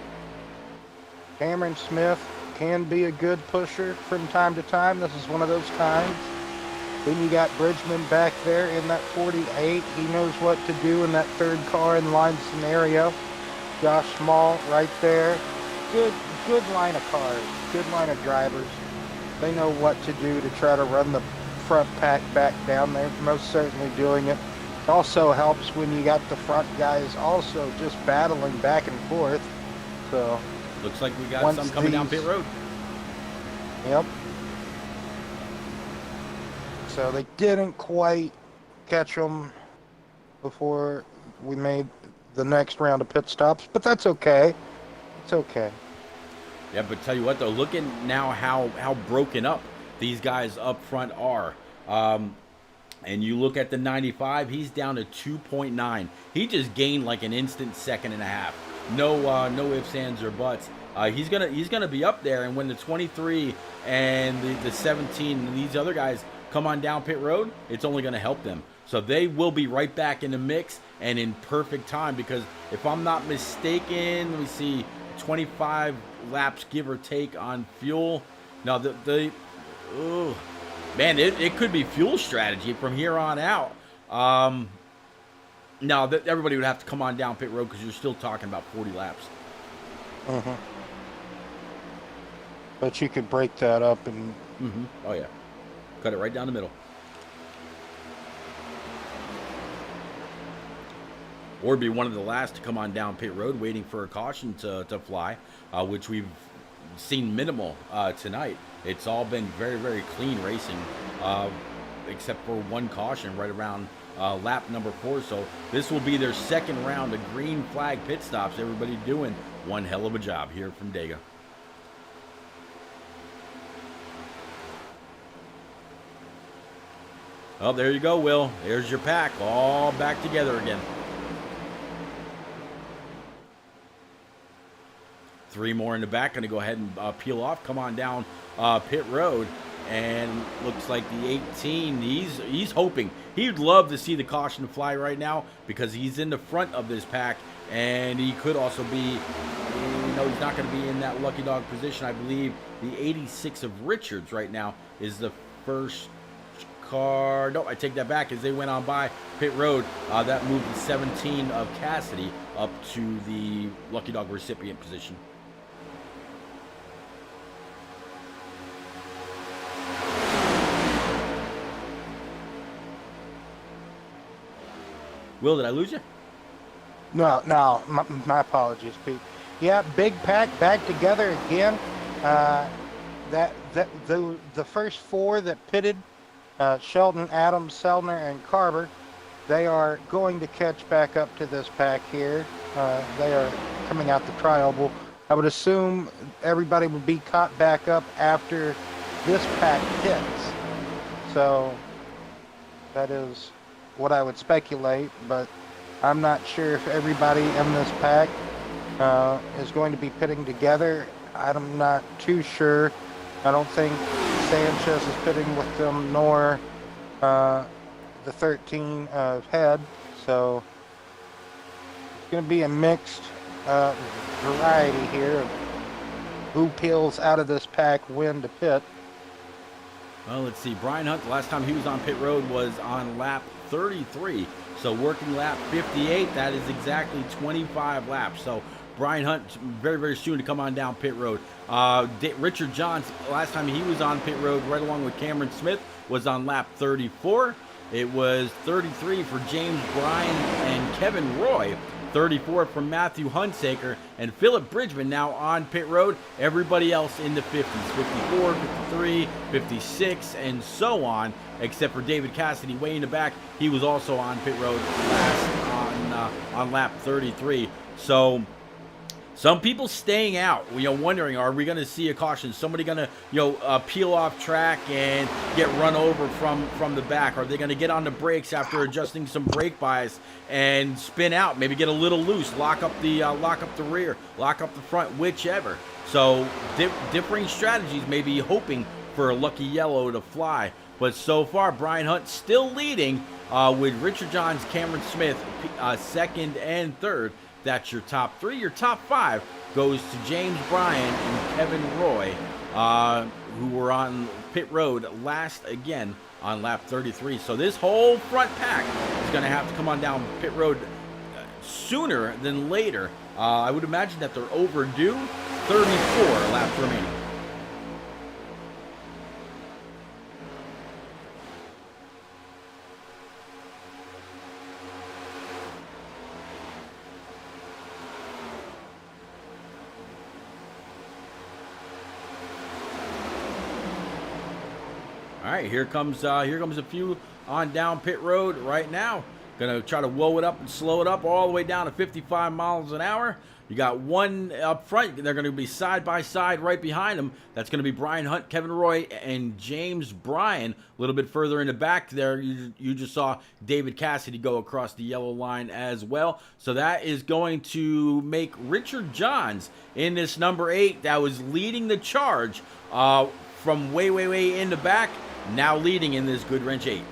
Cameron Smith can be a good pusher from time to time. This is one of those times. Then you got Bridgman back there in that 48. He knows what to do in that 3rd car in line scenario. Josh Small right there. Good line of cars. Good line of drivers. They know what to do to try to run the front pack back down. They're most certainly doing it. It also helps when you got the front guys also just battling back and forth. So looks like we got some coming down pit road. Yep. So they didn't quite catch them before we made the next round of pit stops, but that's okay. It's okay. Yeah, but tell you what, though, look at now how broken up these guys up front are. And you look at the 95, he's down to 2.9. He just gained like an instant second and a half. No ifs, ands, or buts. He's gonna be up there, and when the 23 and the 17 and these other guys come on down pit road, it's only gonna help them. So they will be right back in the mix and in perfect time, because if I'm not mistaken, let me see, 25 laps give or take on fuel. Now man, it could be fuel strategy from here on out. Now everybody would have to come on down pit road, because you're still talking about 40 laps. Mm-hmm. But you could break that up and. Mm-hmm. Oh yeah, cut it right down the middle. Or be one of the last to come on down pit road, waiting for a caution to fly, which we've seen minimal tonight. It's all been very, very clean racing, except for one caution right around lap number 4. So this will be their second round of green flag pit stops. Everybody doing one hell of a job here from Dega. Oh, there you go, Will. There's your pack, all back together again. 3 more in the back, going to go ahead and peel off, come on down pit road, and looks like the 18, he's hoping, he'd love to see the caution fly right now, because he's in the front of this pack, and he could also be, he's not going to be in that lucky dog position. I believe the 86 of Richards right now is the first car. No, I take that back, as they went on by pit road. That moved the 17 of Cassidy up to the lucky dog recipient position. Will, did I lose you? No, my apologies, Pete. Yeah, big pack back together again. The first 4 that pitted, Shelton, Adams, Selner, and Carver, they are going to catch back up to this pack here. They are coming out the tri-oval. I would assume everybody would be caught back up after this pack hits. So that is what I would speculate, but I'm not sure if everybody in this pack is going to be pitting together. I'm not too sure. I don't think Sanchez is pitting with them, nor the 13 of Head. So it's going to be a mixed variety here of who peels out of this pack when to pit. Well, let's see. Brian Hunt, the last time he was on pit road was on lap 33. So working lap 58, that is exactly 25 laps. So Brian Hunt very, very soon to come on down pit road. Richard Johns, last time he was on pit road right along with Cameron Smith, was on lap 34. It was 33 for James Bryan and Kevin Roy. 34 from Matthew Hunsaker, and Philip Bridgman now on pit road. Everybody else in the 50s, 54, 53, 56, and so on, except for David Cassidy way in the back. He was also on pit road last on lap 33. So some people staying out, wondering, are we going to see a caution? Somebody going to, peel off track and get run over from the back? Are they going to get on the brakes after adjusting some brake bias and spin out? Maybe get a little loose, lock up the rear, lock up the front, whichever. So differing strategies, maybe hoping for a lucky yellow to fly. But so far, Brian Hunt still leading with Richard Johns, Cameron Smith, second and third. That's your top 3. Your top 5 goes to James Bryan and Kevin Roy, who were on pit road last again on lap 33. So this whole front pack is going to have to come on down pit road sooner than later. I would imagine that they're overdue. 34 laps remaining. All right, here comes a few on down pit road right now. Going to try to whoa it up and slow it up all the way down to 55 miles an hour. You got one up front. They're going to be side by side right behind them. That's going to be Brian Hunt, Kevin Roy, and James Bryan. A little bit further in the back there, you just saw David Cassidy go across the yellow line as well. So that is going to make Richard Johns in this number 8 that was leading the charge from way in the back, now leading in this Goodwrench 8.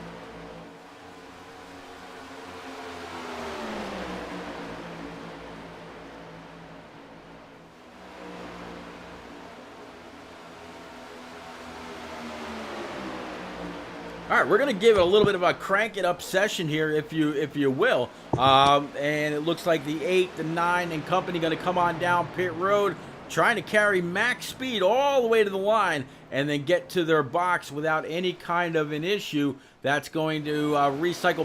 All right, we're going to give it a little bit of a crank it up session here, if you will. And it looks like the 8, the 9, and company going to come on down pit road, trying to carry max speed all the way to the line and then get to their box without any kind of an issue. That's going to recycle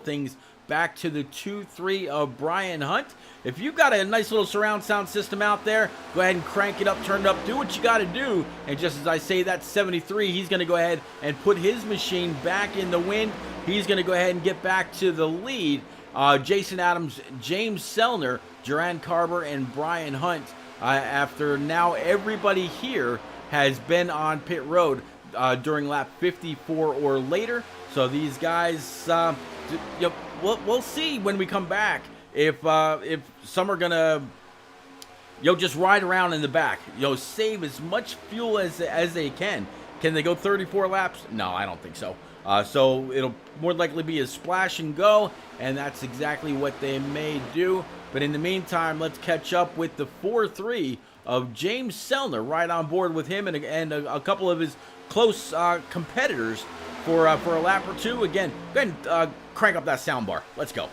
things back to the 2-3 of Brian Hunt. If you've got a nice little surround sound system out there, go ahead and crank it up, turn it up, do what you got to do. And just as I say that 73, he's going to go ahead and put his machine back in the wind. He's going to go ahead and get back to the lead. Jason Adams, James Sellner, Duran Carver, and Brian Hunt, after now everybody here has been on pit road during lap 54 or later. So these guys, we'll see when we come back if some are gonna just ride around in the back, save as much fuel as they can. Can they go 34 laps? No, I don't think so. So it'll more likely be a splash and go, and that's exactly what they may do. But in the meantime, let's catch up with the 4-3 of James Sellner, right on board with him and a couple of his close competitors for a lap or two. Again, go ahead and crank up that sound bar. Let's go.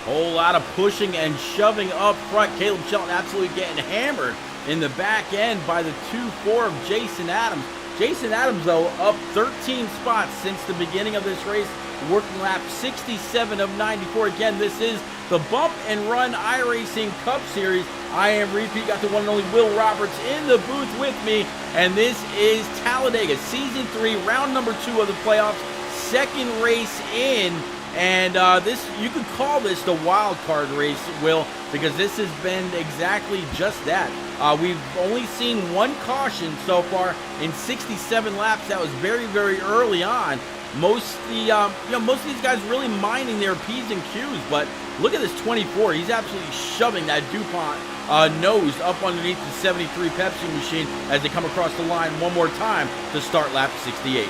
Whole lot of pushing and shoving up front. Caleb Shelton absolutely getting hammered in the back end by the 2-4 of Jason Adams. Jason Adams, though, up 13 spots since the beginning of this race, working lap 67 of 94. Again, this is the Bump and Run iRacing Cup Series. I am repeat, got the one and only Will Roberts in the booth with me, and this is Talladega, Season 3, round number 2 of the playoffs, second race in. And this, you could call this the wild card race, Will, because this has been exactly just that. We've only seen one caution so far in 67 laps. That was very, very early on. Most of these guys really minding their P's and Q's, but look at this 24. He's absolutely shoving that DuPont nose up underneath the 73 Pepsi machine as they come across the line one more time to start lap 68.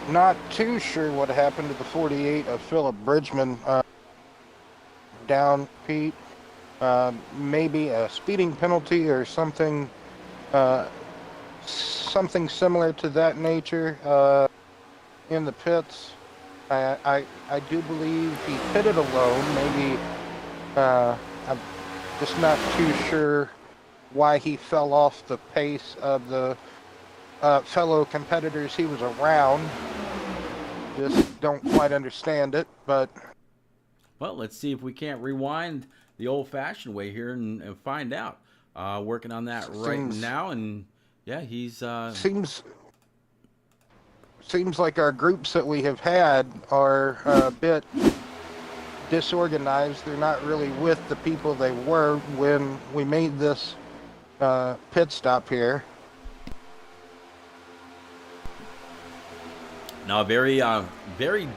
Not too sure what happened to the 48 of Philip Bridgman down, Pete. Maybe a speeding penalty or something something similar to that nature in the pits. I do believe he pitted alone. Maybe I'm just not too sure why he fell off the pace of the fellow competitors he was around. Just don't quite understand it, but... Well, let's see if we can't rewind the old-fashioned way here and find out. Working on that right now, and yeah, he's... Seems like our groups that we have had are a bit disorganized. They're not really with the people they were when we made this pit stop here. No, very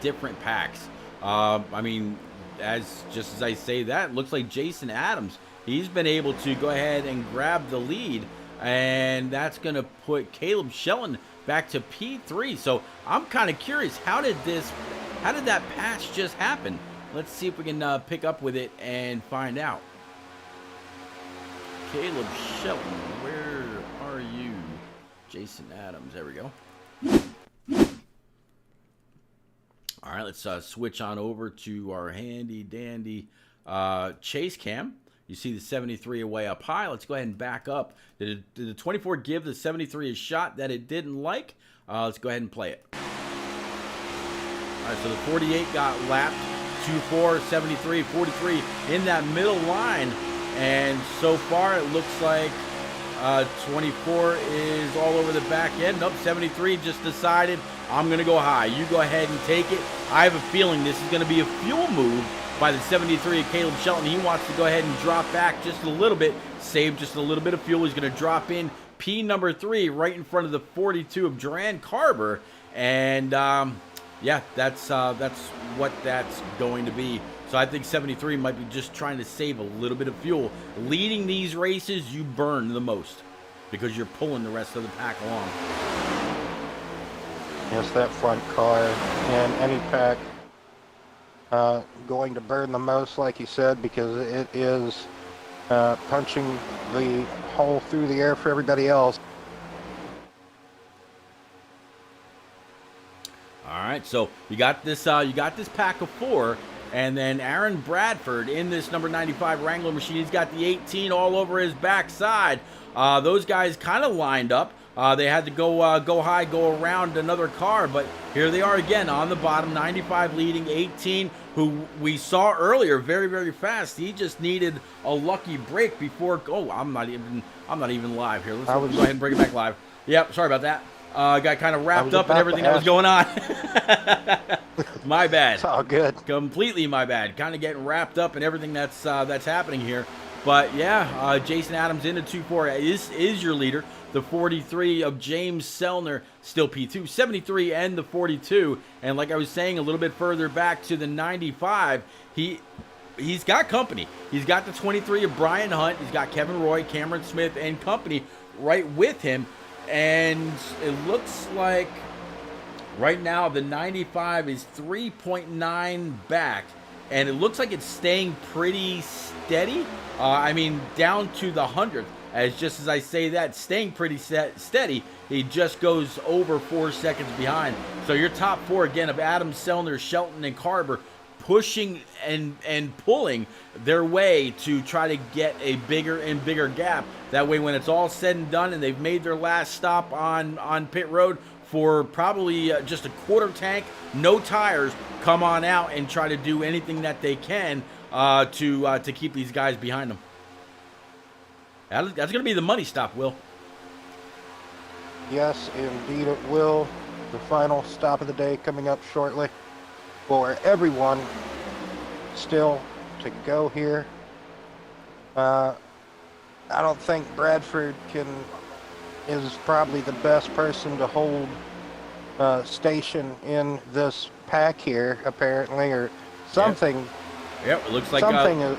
different packs. I mean, just as I say that, it looks like Jason Adams, he's been able to go ahead and grab the lead, and that's going to put Caleb Shelton back to P3. So I'm kind of curious, how did that patch just happen? Let's see if we can pick up with it and find out. Caleb Shelton, where are you? Jason Adams, there we go. All right, let's switch on over to our handy-dandy chase cam. You see the 73 away up high. Let's go ahead and back up. Did the 24 give the 73 a shot that it didn't like? Let's go ahead and play it. All right, so the 48 got lapped. 2-4, 73, 43 in that middle line. And so far, it looks like 24 is all over the back end. Nope, 73 just decided, I'm going to go high. You go ahead and take it. I have a feeling this is going to be a fuel move by the 73 of Caleb Shelton. He wants to go ahead and drop back just a little bit, save just a little bit of fuel. He's going to drop in P number 3 right in front of the 42 of Duran Carver. And yeah, that's what that's going to be. So I think 73 might be just trying to save a little bit of fuel. Leading these races, you burn the most because you're pulling the rest of the pack along. Yes, that front car and any pack going to burn the most, like you said, because it is punching the hole through the air for everybody else. All right, so you got this pack of 4. And then Aaron Bradford in this number 95 Wrangler machine. He's got the 18 all over his backside. Those guys kind of lined up. They had to go high, go around another car. But here they are again on the bottom. 95 leading 18, who we saw earlier very, very fast. He just needed a lucky break before. Oh, I'm not even live here. Let's go ahead and bring it back live. Yep, sorry about that. Got kind of wrapped up in everything that was going on. My bad. It's all good. Completely my bad. Kind of getting wrapped up in everything that's happening here. But yeah, Jason Adams into 2-4 is your leader. The 43 of James Sellner still P2. 73 and the 42. And like I was saying a little bit further back to the 95, he's got company. He's got the 23 of Brian Hunt. He's got Kevin Roy, Cameron Smith, and company right with him. And it looks like right now the 95 is 3.9 back, and it looks like it's staying pretty steady. I mean, down to the 100th. as just as I say that, staying pretty steady, he just goes over 4 seconds behind. So your top 4 again of Adams, Sellner, Shelton, and Carver pushing and pulling their way to try to get a bigger and bigger gap. That way, when it's all said and done and they've made their last stop on pit road for probably just a quarter tank, no tires, come on out and try to do anything that they can to keep these guys behind them. That's going to be the money stop, Will. Yes, indeed it will. The final stop of the day coming up shortly for everyone still to go here. I don't think Bradford is probably the best person to hold station in this pack here, apparently, or something. Yep, it looks like something.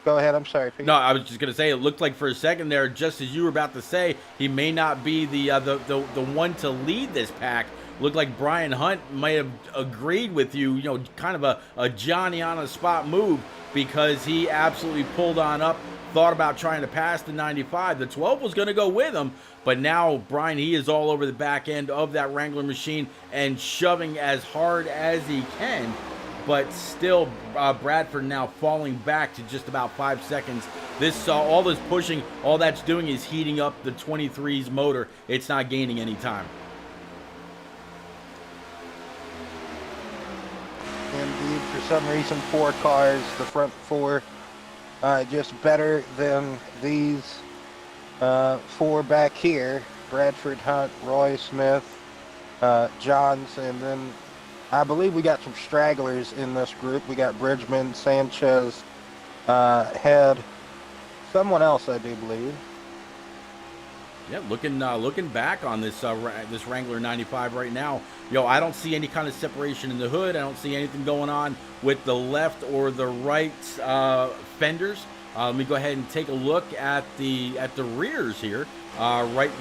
Go ahead, I'm sorry, Pete. No, I was just going to say, it looked like for a second there, just as you were about to say, he may not be the one to lead this pack. Looked like Brian Hunt might have agreed with you, kind of a Johnny on the spot move, because he absolutely pulled on up, thought about trying to pass the 95. The 12 was going to go with him, but now Brian, he is all over the back end of that Wrangler machine and shoving as hard as he can. But still, Bradford now falling back to just about 5 seconds. All this pushing, all that's doing is heating up the 23's motor. It's not gaining any time. Indeed, for some reason, 4 cars, the front 4, just better than these 4 back here. Bradford, Hunt, Roy, Smith, Johns, and then I believe we got some stragglers in this group. We got Bridgman, Sanchez, Head, someone else, I do believe. Yeah, looking back on this this Wrangler 95 right now, I don't see any kind of separation in the hood. I don't see anything going on with the left or the right fenders. Let me go ahead and take a look at the rears here. Right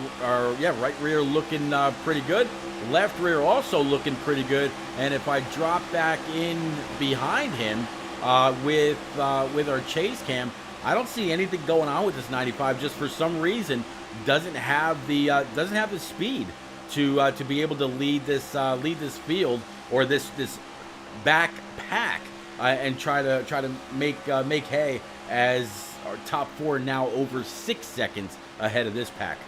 rear looking pretty good. Left rear also looking pretty good. And if I drop back in behind him with our chase cam, I don't see anything going on with this 95. Just for some reason, doesn't have the speed to be able to lead this field or this back pack and try to make hay, as our top 4 now over 6 seconds ahead of this pack.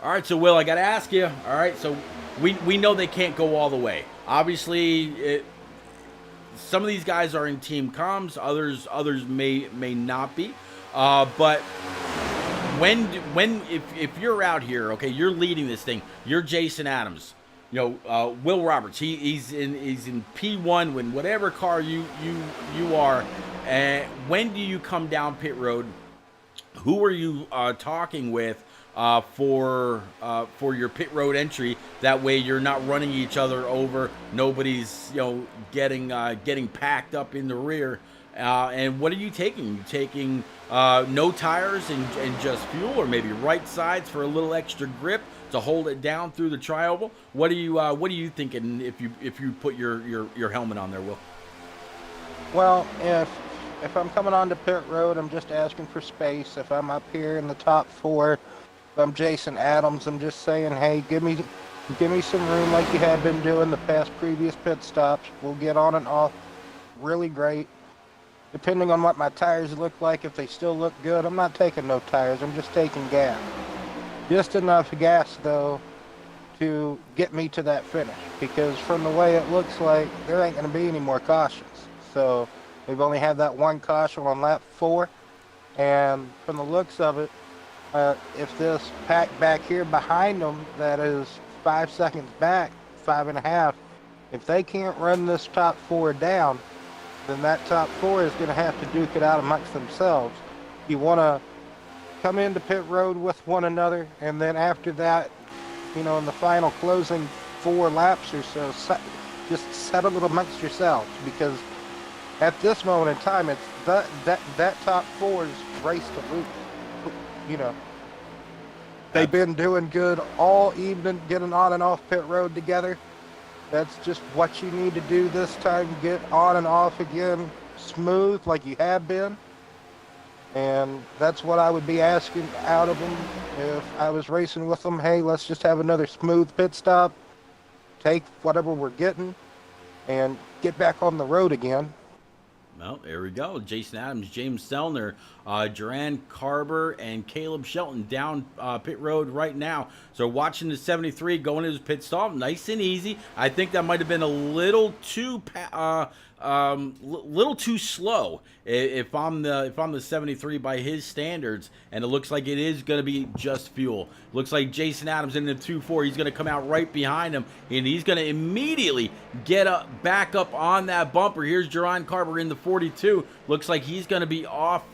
All right, so Will, I got to ask you. All right, so we know they can't go all the way. Obviously, some of these guys are in team comms. Others may not be. But if you're out here, okay, you're leading this thing. You're Jason Adams. Will Roberts. He's in P1 when whatever car you are. And when do you come down pit road? Who are you talking with for your pit road entry? That way you're not running each other over. Nobody's getting packed up in the rear. And what are you taking? You taking no tires and just fuel, or maybe right sides for a little extra grip to hold it down through the tri-oval? What are you thinking if you put your helmet on there, Will? Well, if I'm coming onto pit road, I'm just asking for space. If I'm up here in the top 4, if I'm Jason Adams, I'm just saying, hey, give me some room like you have been doing the past previous pit stops. We'll get on and off really great. Depending on what my tires look like, if they still look good, I'm not taking no tires. I'm just taking gas. Just enough gas, though, to get me to that finish. Because from the way it looks like, there ain't going to be any more cautions. So we've only had that one caution on lap 4. And from the looks of it, if this pack back here behind them that is 5 seconds back, 5.5, if they can't run this top 4 down, then that top 4 is going to have to duke it out amongst themselves. You want to come into pit road with one another, and then after that, in the final closing 4 laps or so, just settle it amongst yourselves, because at this moment in time, it's that top 4's race to lose. They've been doing good all evening, getting on and off pit road together. That's just what you need to do this time. Get on and off again, smooth like you have been. And that's what I would be asking out of them if I was racing with them. Hey, let's just have another smooth pit stop, take whatever we're getting, and get back on the road again. Well, there we go. Jason Adams, James Sellner, Duran Carver, and Caleb Shelton down pit road right now. So watching the 73 going to his pit stop, nice and easy. I think that might have been a little too slow if I'm the 73 by his standards, and it looks like it is going to be just fuel. Looks like Jason Adams in the 2-4. He's going to come out right behind him, and he's going to immediately get back up on that bumper. Here's Duran Carver in the 42. Looks like he's going to be off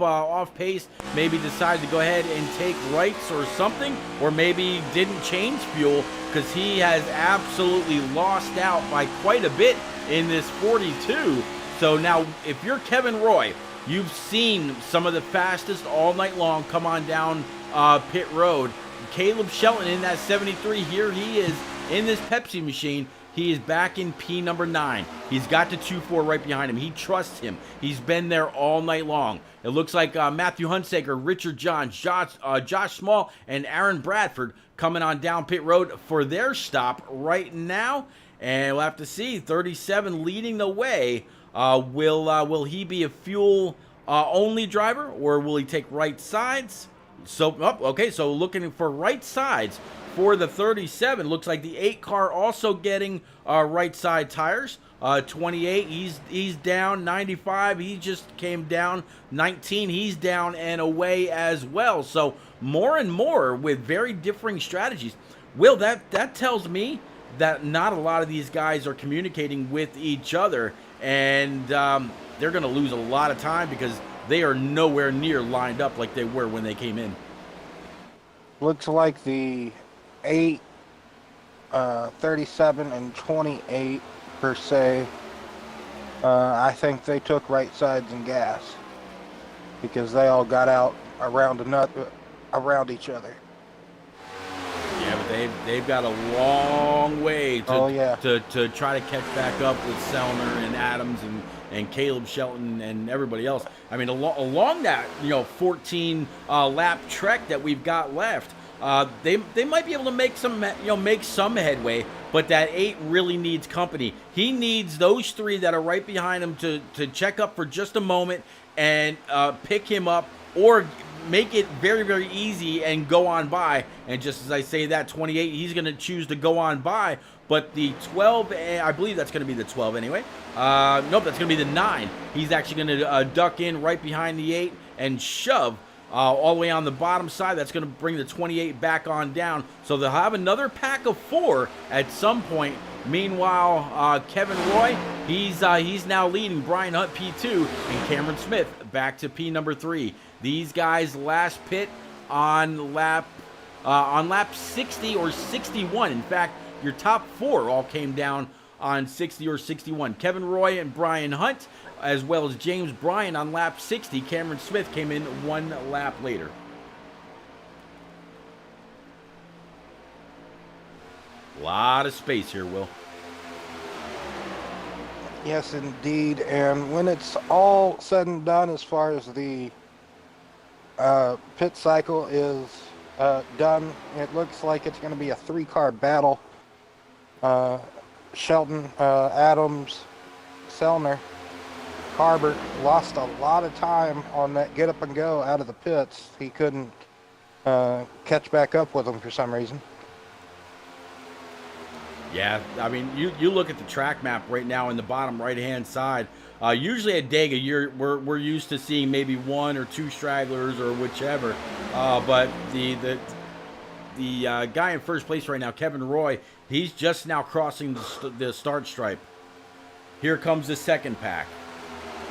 pace. Maybe decide to go ahead and take rights or something, or maybe didn't change fuel because he has absolutely lost out by quite a bit in this 42. So now, if you're Kevin Roy, you've seen some of the fastest all night long come on down pit road. Caleb Shelton in that 73, here he is in this Pepsi machine. He is back in P number 9. He's got the 2-4 right behind him. He trusts him. He's been there all night long. It looks like Matthew Hunsaker, Richard Johns, Josh Small, and Aaron Bradford coming on down pit road for their stop right now. And we'll have to see. 37 leading the way. Will he be a fuel only driver, or will he take right sides? So, okay, so looking for right sides for the 37. Looks like the 8 car also getting right side tires. 28, he's down. 95, he just came down. 19, he's down and away as well. So more and more with very differing strategies. Will, that tells me that not a lot of these guys are communicating with each other, and they're going to lose a lot of time because they are nowhere near lined up like they were when they came in. Looks like the 8, 37, and 28 per se, I think they took right sides and gas because they all got out around each other. Yeah, but they've got a long way to try to catch back up with Sellner and Adams and Caleb Shelton and everybody else. I mean, along that 14 lap trek that we've got left, they might be able to make some headway. But that 8 really needs company. He needs those 3 that are right behind him to check up for just a moment and pick him up, or make it very, very easy and go on by. And just as I say that, 28, he's going to choose to go on by. But the 12, I believe that's going to be the 12 anyway. Nope, that's going to be the 9. He's actually going to duck in right behind the 8 and shove all the way on the bottom side. That's going to bring the 28 back on down. So they'll have another pack of 4 at some point. Meanwhile, Kevin Roy, he's now leading Brian Hunt P2 and Cameron Smith back to P number 3. These guys last pit on lap 60 or 61. In fact, your top 4 all came down on 60 or 61. Kevin Roy and Brian Hunt, as well as James Bryan on lap 60. Cameron Smith came in 1 lap later. A lot of space here, Will. Yes, indeed. And when it's all said and done, as far as the pit cycle is done, it looks like it's going to be a 3-car battle. Shelton, Adams, Sellner, Carver lost a lot of time on that get up and go out of the pits. He couldn't catch back up with them for some reason. Yeah, I mean, you look at the track map right now in the bottom right-hand side. Usually at Dega, we're used to seeing maybe 1 or 2 stragglers or whichever. But the guy in first place right now, Kevin Roy, he's just now crossing the start stripe. Here comes the second pack.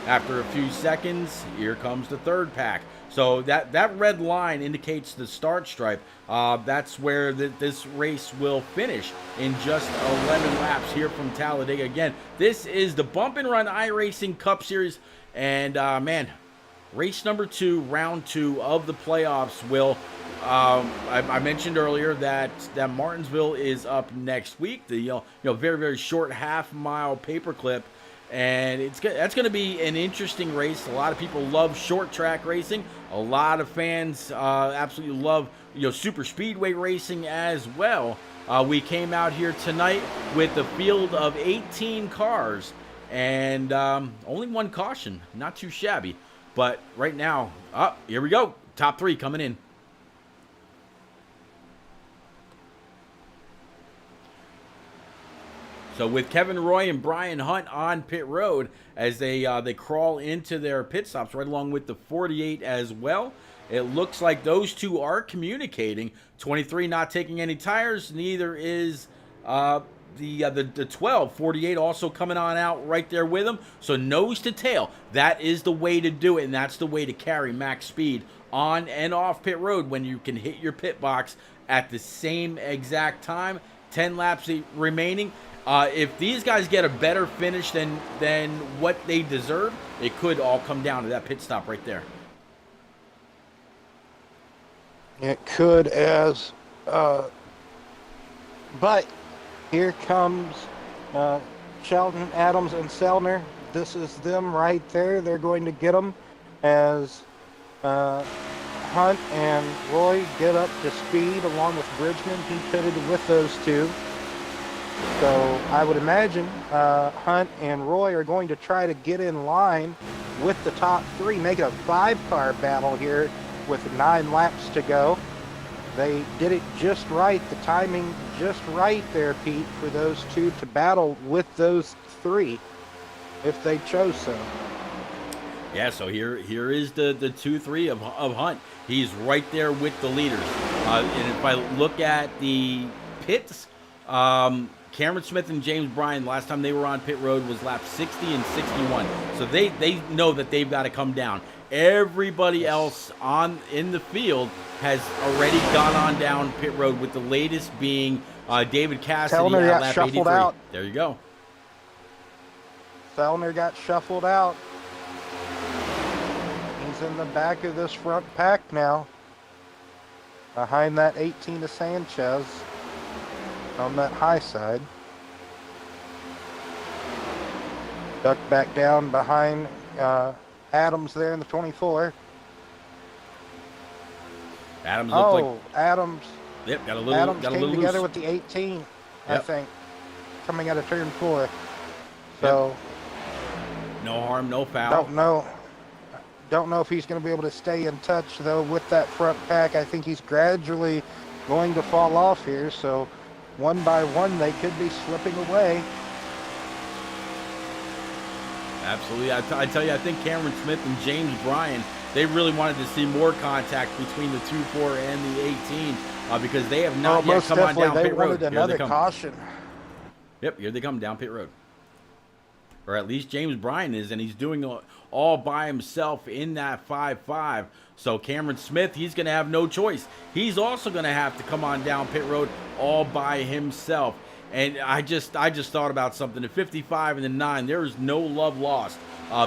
After a few seconds, here comes the third pack. So that red line indicates the start stripe. That's where this race will finish in just 11 laps here from Talladega. Again, this is the Bump and Run iRacing Cup Series. And, man, race number 2, round 2 of the playoffs, Will. I mentioned earlier that Martinsville is up next week. The very very short half-mile paperclip, and that's going to be an interesting race. A lot of people love short track racing. A lot of fans absolutely love super speedway racing as well. We came out here tonight with a field of 18 cars and only one caution. Not too shabby, but right now, here we go. Top 3 coming in. So with Kevin Roy and Brian Hunt on pit road as they crawl into their pit stops right along with the 48 as well. It looks like those two are communicating. 23 not taking any tires. Neither is the 12. 48 also coming on out right there with them. So nose to tail. That is the way to do it, and that's the way to carry max speed on and off pit road when you can hit your pit box at the same exact time. 10 laps remaining. If these guys get a better finish than what they deserve, it could all come down to that pit stop right there. It could, but here comes Sheldon, Adams, and Sellner. This is them right there. They're going to get them as Hunt and Roy get up to speed along with Bridgman. He pitted with those two. So I would imagine Hunt and Roy are going to try to get in line with the top 3, make it a 5-car battle here with 9 laps to go. They did it just right, the timing just right there, Pete, for those two to battle with those 3 if they chose so. Yeah, so here is the 2-3 of Hunt. He's right there with the leaders. And if I look at the pits, Cameron Smith and James Bryan, last time they were on pit road was lap 60 and 61. So they know that they've got to come down. Everybody else in the field has already gone on down pit road, with the latest being David Cassidy at lap 83. Out. There you go. Fellner got shuffled out. He's in the back of this front pack now, behind that 18 of Sanchez on that high side. Ducked back down behind Adams there in the 24. Adams looked like... Adams. Yep, got a Adams little came together loose with the 18, yep. I think, coming out of turn 4. So... Yep. No harm, no foul. Don't know if he's going to be able to stay in touch, though, with that front pack. I think he's gradually going to fall off here, so one by one they could be slipping away. Absolutely. I tell you, I think Cameron Smith and James Bryan, they really wanted to see more contact between the 2-4 and the 18 because they have not yet come on down pit road. They wanted another caution. Yep, here they come down pit road. Or at least James Bryan is, and he's doing all by himself in that 5-5. So Cameron Smith, he's going to have no choice. He's also going to have to come on down pit road all by himself. And I just thought about something. The 55 and the 9, there is no love lost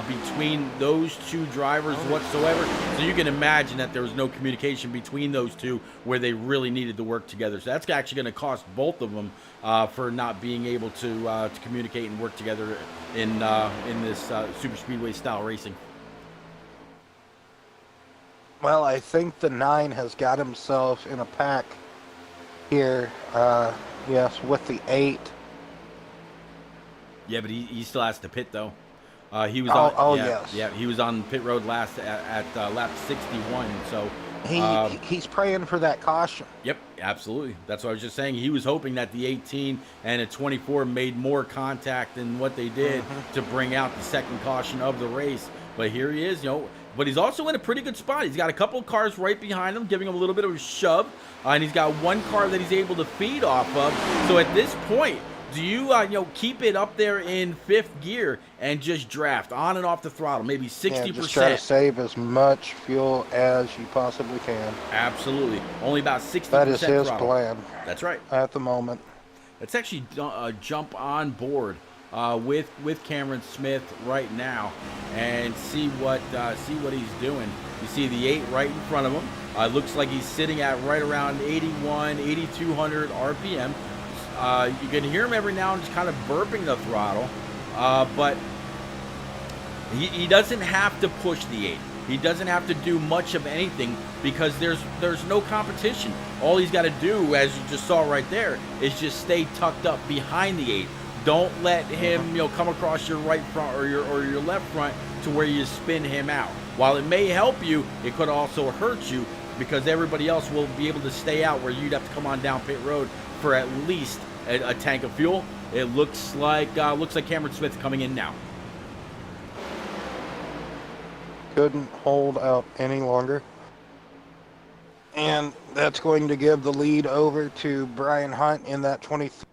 between those two drivers whatsoever. So you can imagine that there was no communication between those two where they really needed to work together. So that's actually going to cost both of them for not being able to communicate and work together in this super speedway style racing. Well, I think the 9 has got himself in a pack here. Yes, with the 8. Yeah, but he still has to pit though. He was on. Yes. Yeah, he was on pit road last at lap 61. So he's praying for that caution. Yep, absolutely. That's what I was just saying. He was hoping that the 18 and a 24 made more contact than what they did to bring out the second caution of the race. But here he is, But he's also in a pretty good spot. He's got a couple of cars right behind him, giving him a little bit of a shove. And he's got one car that he's able to feed off of. So at this point, do you keep it up there in 5th gear and just draft on and off the throttle, maybe 60%? Yeah, just try to save as much fuel as you possibly can. Absolutely. Only about 60% That is his throttle. plan. That's right. At the moment. Let's actually jump on board with Cameron Smith right now, and see what he's doing. You see the 8 right in front of him. Looks like he's sitting at right around 8,200 RPM. You can hear him every now and just kind of burping the throttle, but he doesn't have to push the 8. He doesn't have to do much of anything because there's no competition. All he's got to do, as you just saw right there, is just stay tucked up behind the 8. Don't let him, come across your right front or your left front to where you spin him out. While it may help you, it could also hurt you because everybody else will be able to stay out where you'd have to come on down pit road for at least a tank of fuel. It looks like Cameron Smith coming in now. Couldn't hold out any longer. And that's going to give the lead over to Brian Hunt in that 23.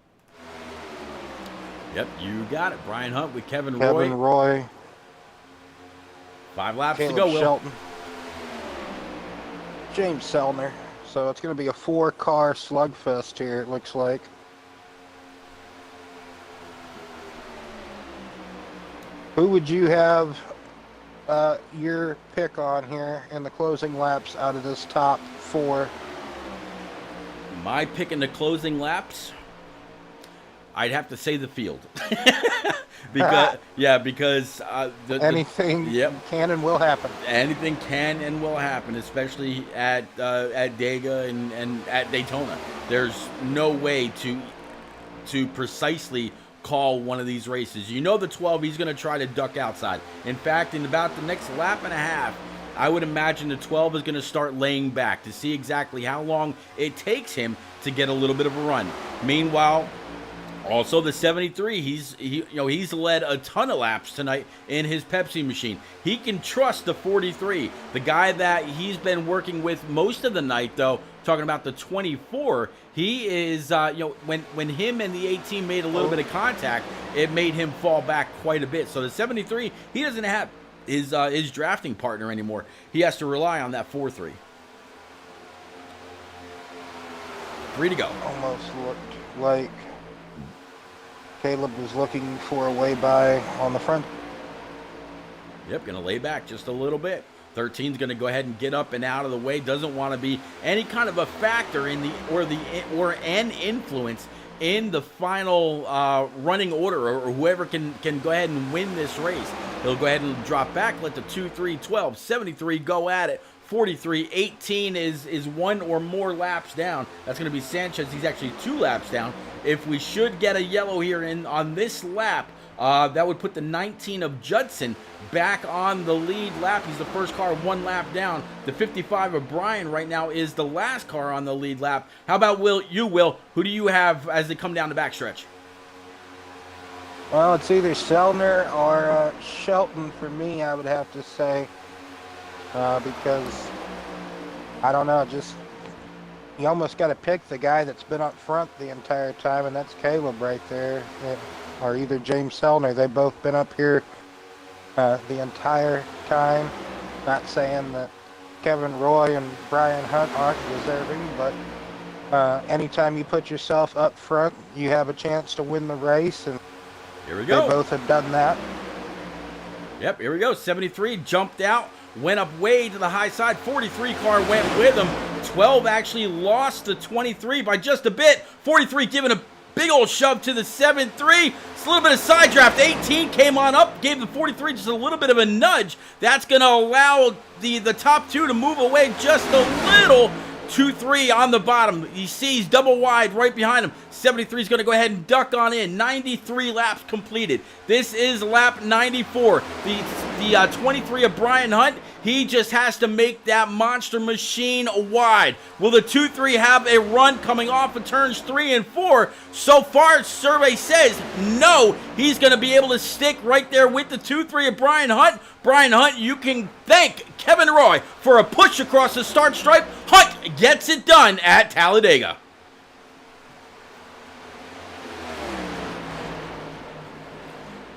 Yep, you got it. Brian Hunt with Kevin Roy. 5 laps Caleb to go, Will. Shelton. James Sellner. So it's going to be a 4-car slugfest here, it looks like. Who would you have your pick on here in the closing laps out of this top 4? My pick in the closing laps, I'd have to say the field. because anything can and will happen. Anything can and will happen, especially at Dega and at Daytona. There's no way to precisely call one of these races. The 12, he's going to try to duck outside. In fact, in about the next lap and a half, I would imagine the 12 is going to start laying back to see exactly how long it takes him to get a little bit of a run. Meanwhile, also the 73, he's led a ton of laps tonight in his Pepsi machine. He can trust the 43, the guy that he's been working with most of the night, though. Talking about the 24, he is, when him and the 18 made a little bit of contact, it made him fall back quite a bit. So the 73, he doesn't have his drafting partner anymore. He has to rely on that 4-3. 3 to go. Almost looked like Caleb was looking for a way by on the front. Yep, going to lay back just a little bit. 13's going to go ahead and get up and out of the way. Doesn't want to be any kind of a factor in or an influence in the final running order, or whoever can go ahead and win this race. He'll go ahead and drop back. Let the 2, 3, 12, 73 go at it. 43, 18 is 1 or more laps down. That's going to be Sanchez. He's actually 2 laps down. If we should get a yellow here on this lap, that would put the 19 of Judson back on the lead lap. He's the first car 1 lap down. The 55 of Brian right now is the last car on the lead lap. How about Will? Who do you have as they come down the backstretch? Well, it's either Sellner or Shelton for me, I would have to say. Because, I don't know, you almost got to pick the guy that's been up front the entire time, and that's Caleb right there. Or either James Sellner. They've both been up here the entire time. Not saying that Kevin Roy and Brian Hunt aren't deserving, but anytime you put yourself up front, you have a chance to win the race, and here we go. They both have done that. Yep, here we go. 73 jumped out, went up way to the high side. 43 car went with him. 12 actually lost the 23 by just a bit. 43 giving a big old shove to the 7-3. It's a little bit of side draft. 18 came on up, gave the 43 just a little bit of a nudge. That's going to allow the top 2 to move away just a little. 2-3 on the bottom. He sees double wide right behind him. 73 is going to go ahead and duck on in. 93 laps completed. This is lap 94. The 23 of Brian Hunt, he just has to make that monster machine wide. Will the 2-3 have a run coming off of turns 3 and 4? So far, survey says no. He's going to be able to stick right there with the 2-3 of Brian Hunt. Brian Hunt, you can thank Kevin Roy for a push across the start stripe. Hunt gets it done at Talladega.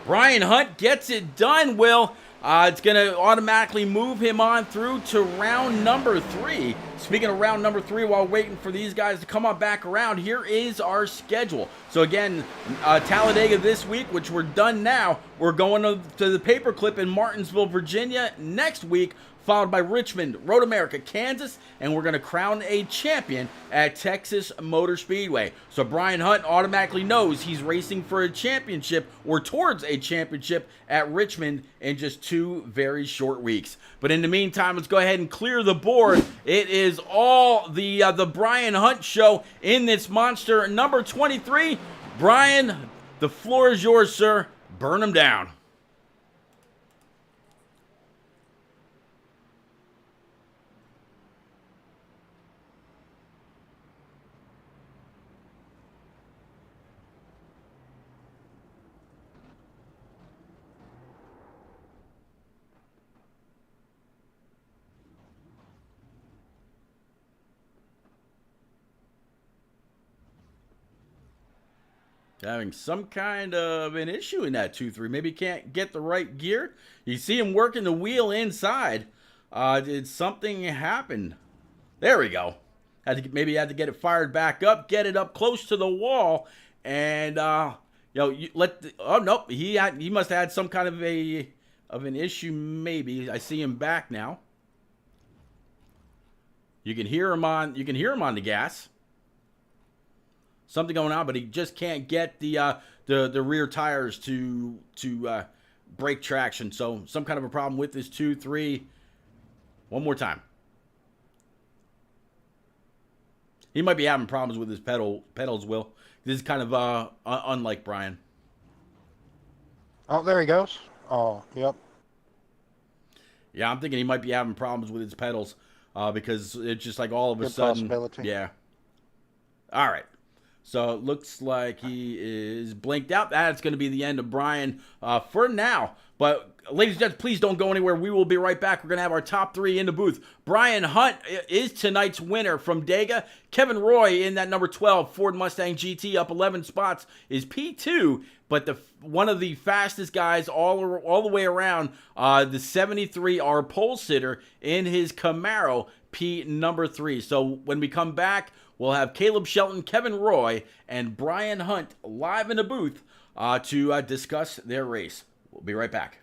Brian Hunt gets it done, Will. It's going to automatically move him on through to round number 3. Speaking of round number 3, while waiting for these guys to come on back around, here is our schedule. So again, Talladega this week, which we're done now. We're going to the Paperclip in Martinsville, Virginia next week, followed by Richmond, Road America, Kansas, and we're going to crown a champion at Texas Motor Speedway. So Brian Hunt automatically knows he's racing for a championship or towards a championship at Richmond in just 2 very short weeks. But in the meantime, let's go ahead and clear the board. It is all the Brian Hunt show in this monster number 23. Brian, the floor is yours, sir. Burn them down. Having some kind of an issue in that 2-3. Maybe can't get the right gear. You see him working the wheel inside. Did something happen? There we go. Maybe had to get it fired back up, get it up close to the wall, and oh nope, he must have had some kind of an issue. Maybe I see him back now. You can hear him on the gas. Something going on, but he just can't get the rear tires to break traction. So some kind of a problem with this 2-3. One more time. He might be having problems with his pedals, Will. This is kind of unlike Brian. Oh, there he goes. Oh, yep. Yeah, I'm thinking he might be having problems with his pedals because it's just like all of a Good sudden. possibility. Yeah. All right. So it looks like he is blinked out. That's going to be the end of Brian for now. But ladies and gentlemen, please don't go anywhere. We will be right back. We're going to have our top 3 in the booth. Brian Hunt is tonight's winner from Dega. Kevin Roy in that number 12 Ford Mustang GT up 11 spots is P2. But one of the fastest guys all the way around, the 73, our pole sitter in his Camaro, P number 3. So when we come back, we'll have Caleb Shelton, Kevin Roy, and Brian Hunt live in the booth to discuss their race. We'll be right back.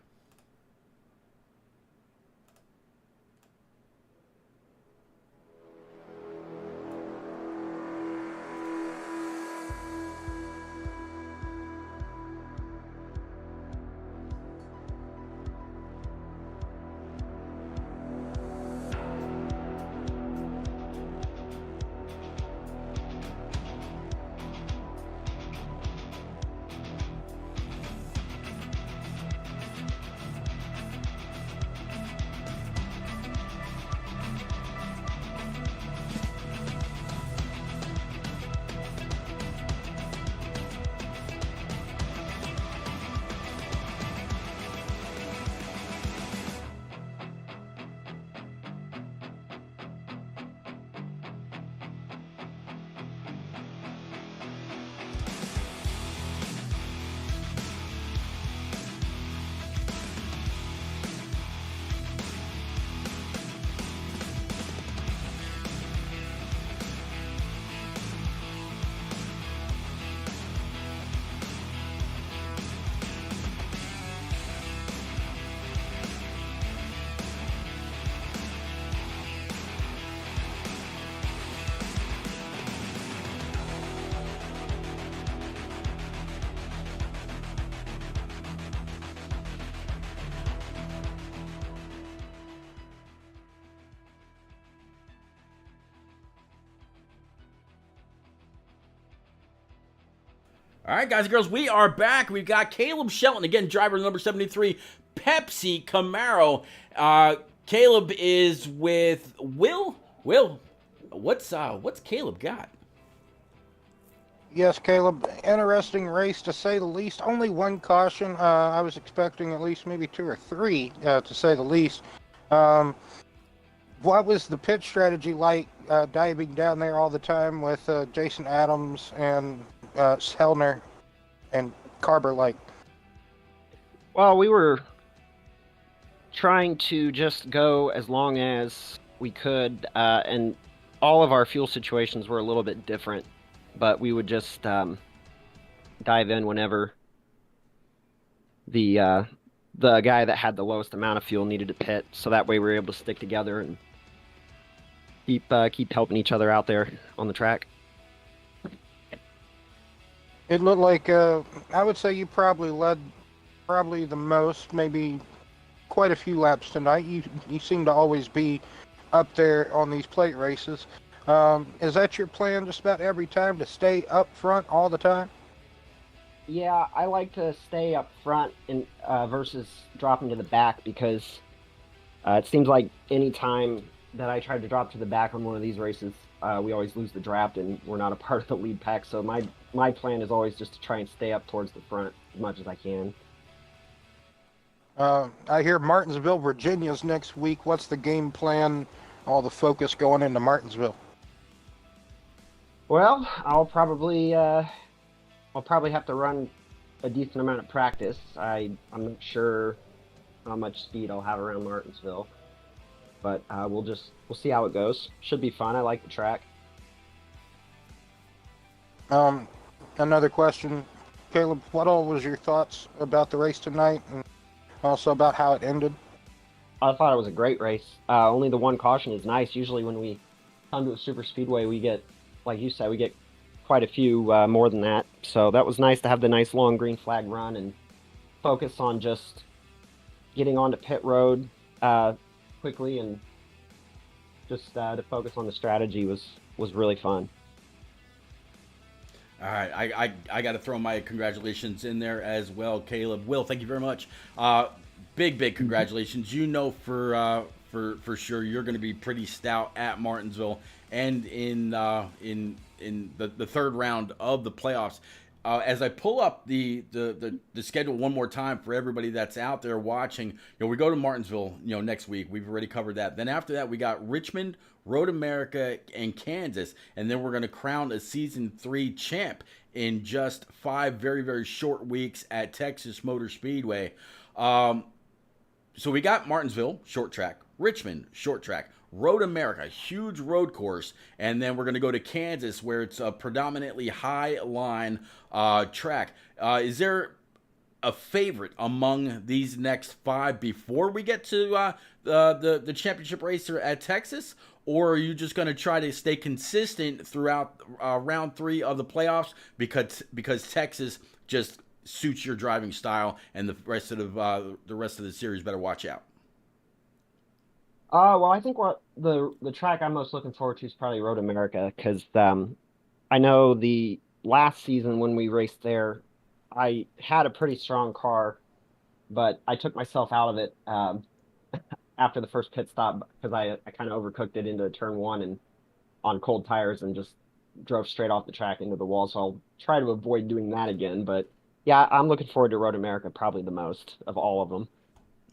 All right, guys and girls, we are back. We've got Caleb Shelton, again, driver number 73, Pepsi Camaro. Caleb is with Will. Will, what's Caleb got? Yes, Caleb. Interesting race, to say the least. Only one caution. I was expecting at least maybe 2 or 3, to say the least. What was the pit strategy like, diving down there all the time with Jason Adams and Hellner and Carber like? Well, we were trying to just go as long as we could, and all of our fuel situations were a little bit different, but we would just dive in whenever the guy that had the lowest amount of fuel needed to pit, so that way we were able to stick together and keep helping each other out there on the track. It looked like I would say you probably led the most, maybe quite a few laps tonight. You seem to always be up there on these plate races. Is that your plan just about every time, to stay up front all the time? Yeah, I like to stay up front and versus dropping to the back, because it seems like any time that I try to drop to the back on one of these races, we always lose the draft and we're not a part of the lead pack. So my plan is always just to try and stay up towards the front as much as I can. I hear Martinsville, Virginia's next week. What's the game plan, all the focus going into Martinsville? Well, I'll probably have to run a decent amount of practice. I'm not sure how much speed I'll have around Martinsville, but we'll see how it goes. Should be fun. I like the track. Another question, Caleb. What all was your thoughts about the race tonight, and also about how it ended? I thought it was a great race. Only the one caution is nice. Usually when we come to a super speedway, we get, like you said, we get quite a few more than that. So that was nice to have the nice long green flag run and focus on just getting onto pit road quickly, and just to focus on the strategy was really fun. All right, I got to throw my congratulations in there as well, Caleb. Will, thank you very much. Big congratulations. You know for sure you're going to be pretty stout at Martinsville and in the third round of the playoffs. As I pull up the schedule one more time for everybody that's out there watching, we go to Martinsville, next week. We've already covered that. Then after that, we got Richmond, Road America, and Kansas, and then we're going to crown a Season 3 champ in just 5 very, very short weeks at Texas Motor Speedway. So we got Martinsville, short track, Richmond, short track, Road America, huge road course, and then we're going to go to Kansas, where it's a predominantly high line track. Is there a favorite among these next 5 before we get to the championship race at Texas? Or are you just going to try to stay consistent throughout round 3 of the playoffs because Texas just suits your driving style, and the rest of the series better watch out? Well, I think what the track I'm most looking forward to is probably Road America, because I know the last season when we raced there, I had a pretty strong car, but I took myself out of it after the first pit stop, because I kind of overcooked it into turn 1 and on cold tires and just drove straight off the track into the wall. So I'll try to avoid doing that again. But yeah, I'm looking forward to Road America probably the most of all of them.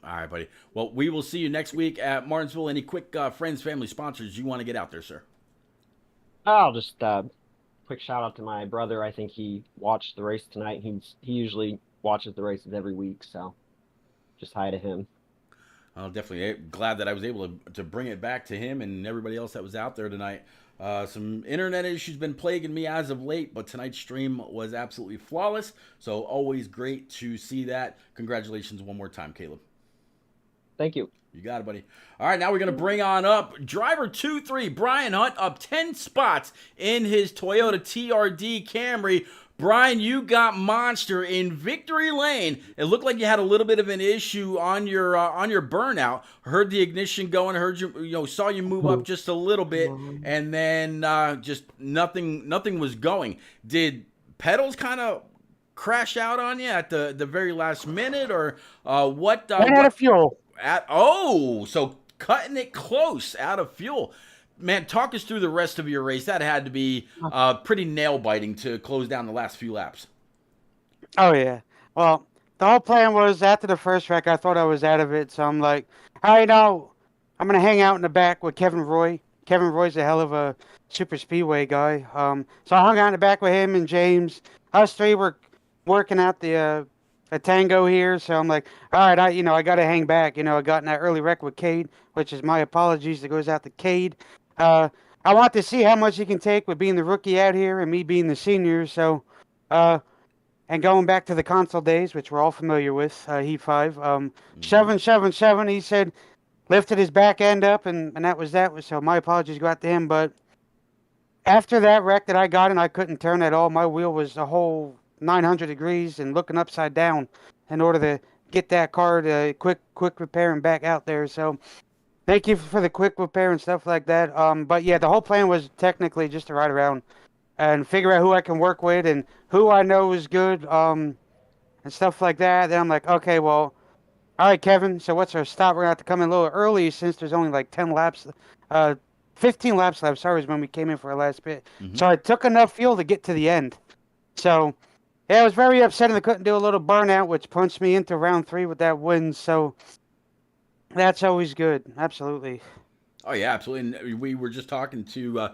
All right, buddy. Well, we will see you next week at Martinsville. Any quick friends, family, sponsors you want to get out there, sir? I'll just quick shout out to my brother. I think he watched the race tonight. He usually watches the races every week, so just hi to him. I'm definitely glad that I was able to bring it back to him and everybody else that was out there tonight. Some internet issues been plaguing me as of late, but tonight's stream was absolutely flawless. So always great to see that. Congratulations one more time, Caleb. Thank you. You got it, buddy. All right, now we're going to bring on up driver 2-3, Brian Hunt, up 10 spots in his Toyota TRD Camry. Brian, you got monster in victory lane. It looked like you had a little bit of an issue on your burnout. Heard the ignition going. Heard you, saw you move up just a little bit, and then just nothing was going. Did pedals kind of crash out on you at the very last minute, or what? Ran out of fuel. So cutting it close out of fuel. Man, talk us through the rest of your race. That had to be pretty nail-biting to close down the last few laps. Oh, yeah. Well, the whole plan was after the first wreck, I thought I was out of it. So I'm like, all right, now I'm going to hang out in the back with Kevin Roy. Kevin Roy's a hell of a super speedway guy. So I hung out in the back with him and James. Us three were working out the a tango here. So I'm like, all right, I got to hang back. I got in that early wreck with Cade, which is my apologies that goes out to Cade. I want to see how much he can take with being the rookie out here and me being the senior. So, and going back to the console days, which we're all familiar with, Heat 5, 777, he said, lifted his back end up, and that was that. So my apologies go out to him. But after that wreck that I got in, I couldn't turn at all. My wheel was a whole 900 degrees and looking upside down in order to get that car to quick repair and back out there. So thank you for the quick repair and stuff like that. But yeah, the whole plan was technically just to ride around and figure out who I can work with and who I know is good, and stuff like that. Then I'm like, okay, well, all right, Kevin. So what's our stop? We're gonna have to come in a little early since there's only like 10 laps, 15 laps left. Sorry, was when we came in for our last bit. So I took enough fuel to get to the end. So yeah, I was very upset I couldn't do a little burnout, which punched me into round 3 with that win. So that's always good. Absolutely. Oh yeah, absolutely. And we were just talking to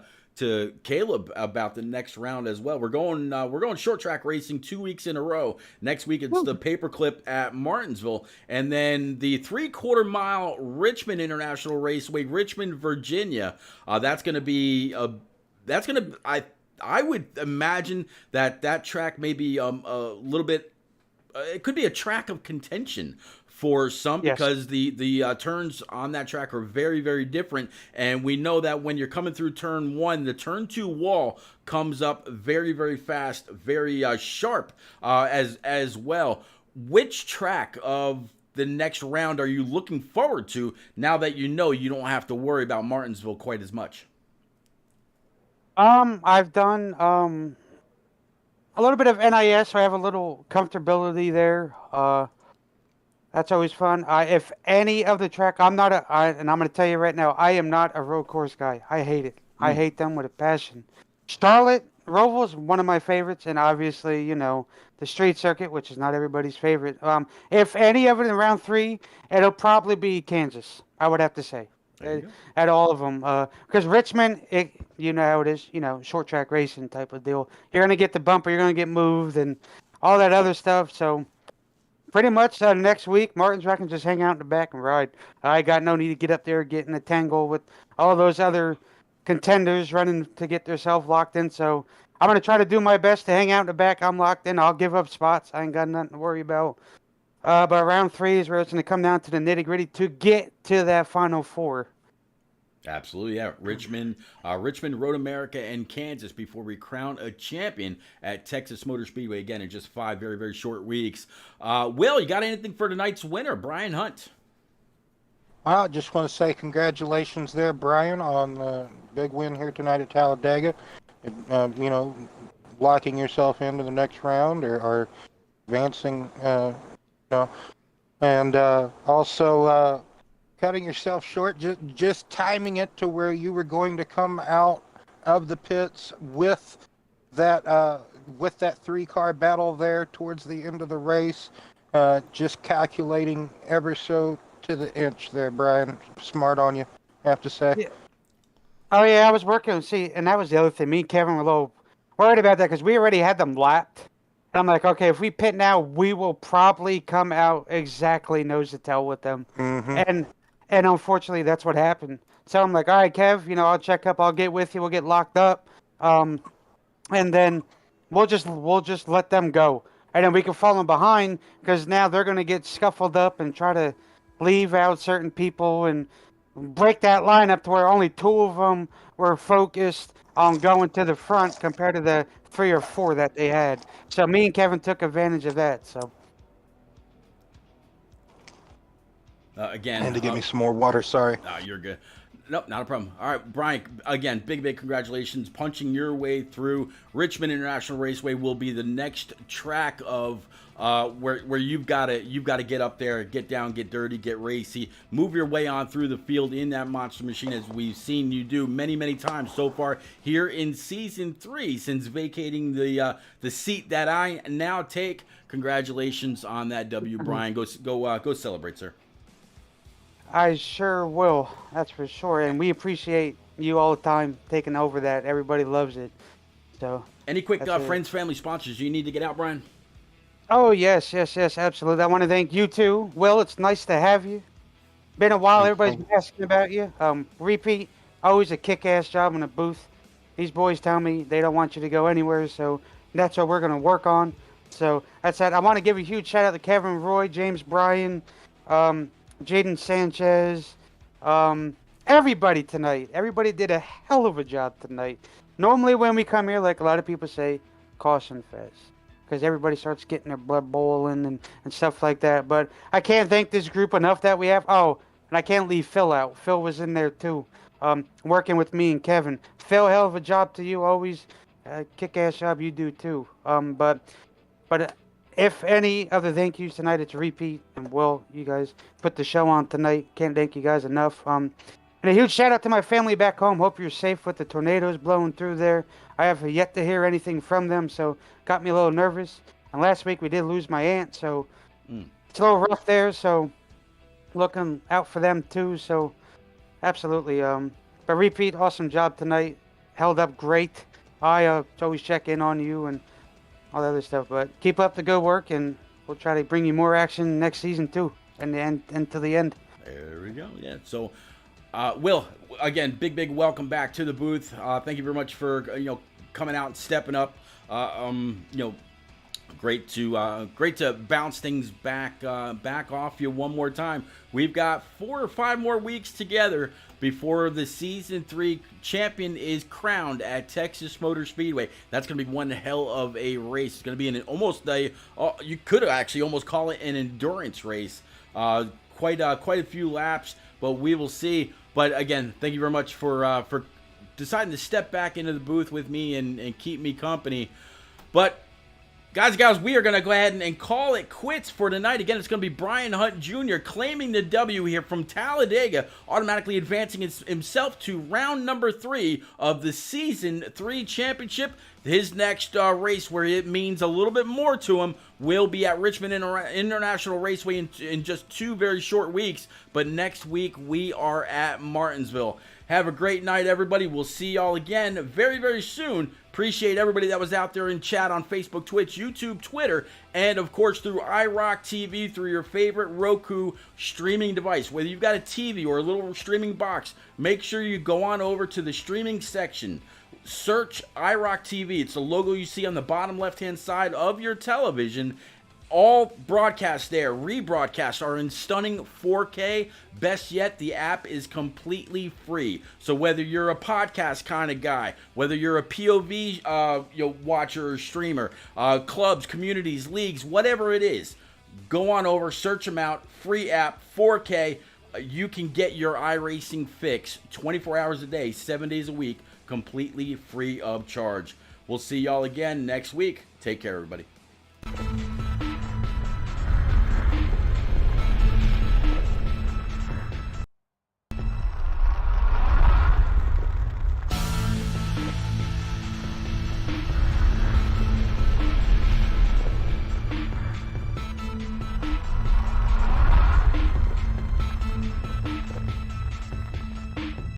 Caleb about the next round as well. We're going short track racing 2 weeks in a row. Next week it's the paperclip at Martinsville, and then the 3/4 mile Richmond International Raceway, Richmond, Virginia. That's going to be I would imagine that track may be a little bit. It could be a track of contention for some, Yes. because the turns on that track are very, very different. And we know that when you're coming through turn 1, the turn 2 wall comes up very, very fast, very sharp as well. Which track of the next round are you looking forward to now that you know you don't have to worry about Martinsville quite as much? I've done a little bit of NIS, so I have a little comfortability there. That's always fun. If any of the track, and I'm going to tell you right now, I am not a road course guy. I hate it. I hate them with a passion. Charlotte, Roval is one of my favorites, and obviously, the street circuit, which is not everybody's favorite. If any of it in round 3, it'll probably be Kansas, I would have to say. At all of them. Because Richmond, you know how it is, short track racing type of deal. You're going to get the bumper, you're going to get moved, and all that other stuff, so pretty much next week, Martinsville, I can just hang out in the back and ride. I got no need to get up there, get in a tangle with all those other contenders running to get themselves locked in. So I'm going to try to do my best to hang out in the back. I'm locked in. I'll give up spots. I ain't got nothing to worry about. But round 3 is where it's going to come down to the nitty gritty to get to that final 4. Absolutely, yeah. Richmond, Road America, and Kansas before we crown a champion at Texas Motor Speedway again in just 5 very, very short weeks. Will, you got anything for tonight's winner, Brian Hunt? I just want to say congratulations there, Brian, on the big win here tonight at Talladega. Locking yourself into the next round or advancing, and also cutting yourself short, just timing it to where you were going to come out of the pits with that 3-car battle there towards the end of the race. Just calculating ever so to the inch there, Brian. Smart on you, I have to say. Yeah. Oh, yeah, I was working. See, and that was the other thing. Me and Kevin were a little worried about that because we already had them lapped. And I'm like, okay, if we pit now, we will probably come out exactly nose to tail with them. Mm-hmm. And unfortunately, that's what happened. So I'm like, all right, Kev, I'll check up. I'll get with you. We'll get locked up. And then we'll just let them go. And then we can fall in behind because now they're going to get scuffled up and try to leave out certain people and break that lineup to where only 2 of them were focused on going to the front compared to the 3 or 4 that they had. So me and Kevin took advantage of that. So. Again, And to give me some more water, sorry. You're good. Nope, not a problem. All right, Brian, again, big congratulations. Punching your way through. Richmond International Raceway will be the next track of where you've got to get up there, get down, get dirty, get racy, move your way on through the field in that monster machine, as we've seen you do many, many times so far here in season 3 since vacating the seat that I now take. Congratulations on that W, Brian. Go celebrate, sir. I sure will. That's for sure. And we appreciate you all the time taking over that. Everybody loves it. So. Any quick friends, family, sponsors you need to get out, Brian? Oh, yes, yes, yes, absolutely. I want to thank you too. Will, it's nice to have you. Been a while. Thanks, Everybody's thanks. been asking about you. Repeat, always a kick-ass job in the booth. These boys tell me they don't want you to go anywhere, so that's what we're going to work on. So that's that. I want to give a huge shout out to Kevin Roy, James Bryan, um, Jaden Sanchez, everybody tonight. Everybody did a hell of a job tonight. Normally when we come here, like a lot of people say, caution fest. Because everybody starts getting their blood boiling and stuff like that. But I can't thank this group enough that we have. Oh, and I can't leave Phil out. Phil was in there too, working with me and Kevin. Phil, hell of a job to you. Always kick-ass job you do too. But if any other thank yous tonight, it's Repeat and Will. You guys put the show on tonight. Can't thank you guys enough. And a huge shout out to my family back home. Hope you're safe with the tornadoes blowing through there. I have yet to hear anything from them, so got me a little nervous. And last week we did lose my aunt, so it's a little rough there. So looking out for them too. So absolutely. But Repeat, awesome job tonight. Held up great. I always check in on you and all the other stuff. But keep up the good work, and we'll try to bring you more action next season too, and to the end. There we go. Yeah. So, Will, again, big welcome back to the booth. Thank you very much for coming out and stepping up. Great to bounce things back off you one more time. We've got 4 or 5 more weeks together before the season 3 champion is crowned at Texas Motor Speedway. That's going to be one hell of a race. It's going to be you could actually almost call it an endurance race. Quite a few laps, but we will see. But again, thank you very much for deciding to step back into the booth with me and keep me company. But guys and gals, we are going to go ahead and call it quits for tonight. Again, it's going to be Brian Hunt Jr. claiming the W here from Talladega, automatically advancing himself to round number 3 of the Season 3 Championship. His next race, where it means a little bit more to him, will be at Richmond International Raceway in just 2 very short weeks. But next week, we are at Martinsville. Have a great night, everybody. We'll see y'all again very, very soon. Appreciate everybody that was out there in chat on Facebook, Twitch, YouTube, Twitter, and of course through iRock TV, through your favorite Roku streaming device. Whether you've got a TV or a little streaming box, make sure you go on over to the streaming section. Search iRock TV. It's the logo you see on the bottom left-hand side of your television. All broadcasts there, rebroadcasts, are in stunning 4K. Best yet, the app is completely free. So whether you're a podcast kind of guy, whether you're a POV watcher or streamer, clubs, communities, leagues, whatever it is, go on over, search them out. Free app, 4K. You can get your iRacing fix 24 hours a day, 7 days a week, completely free of charge. We'll see y'all again next week. Take care, everybody.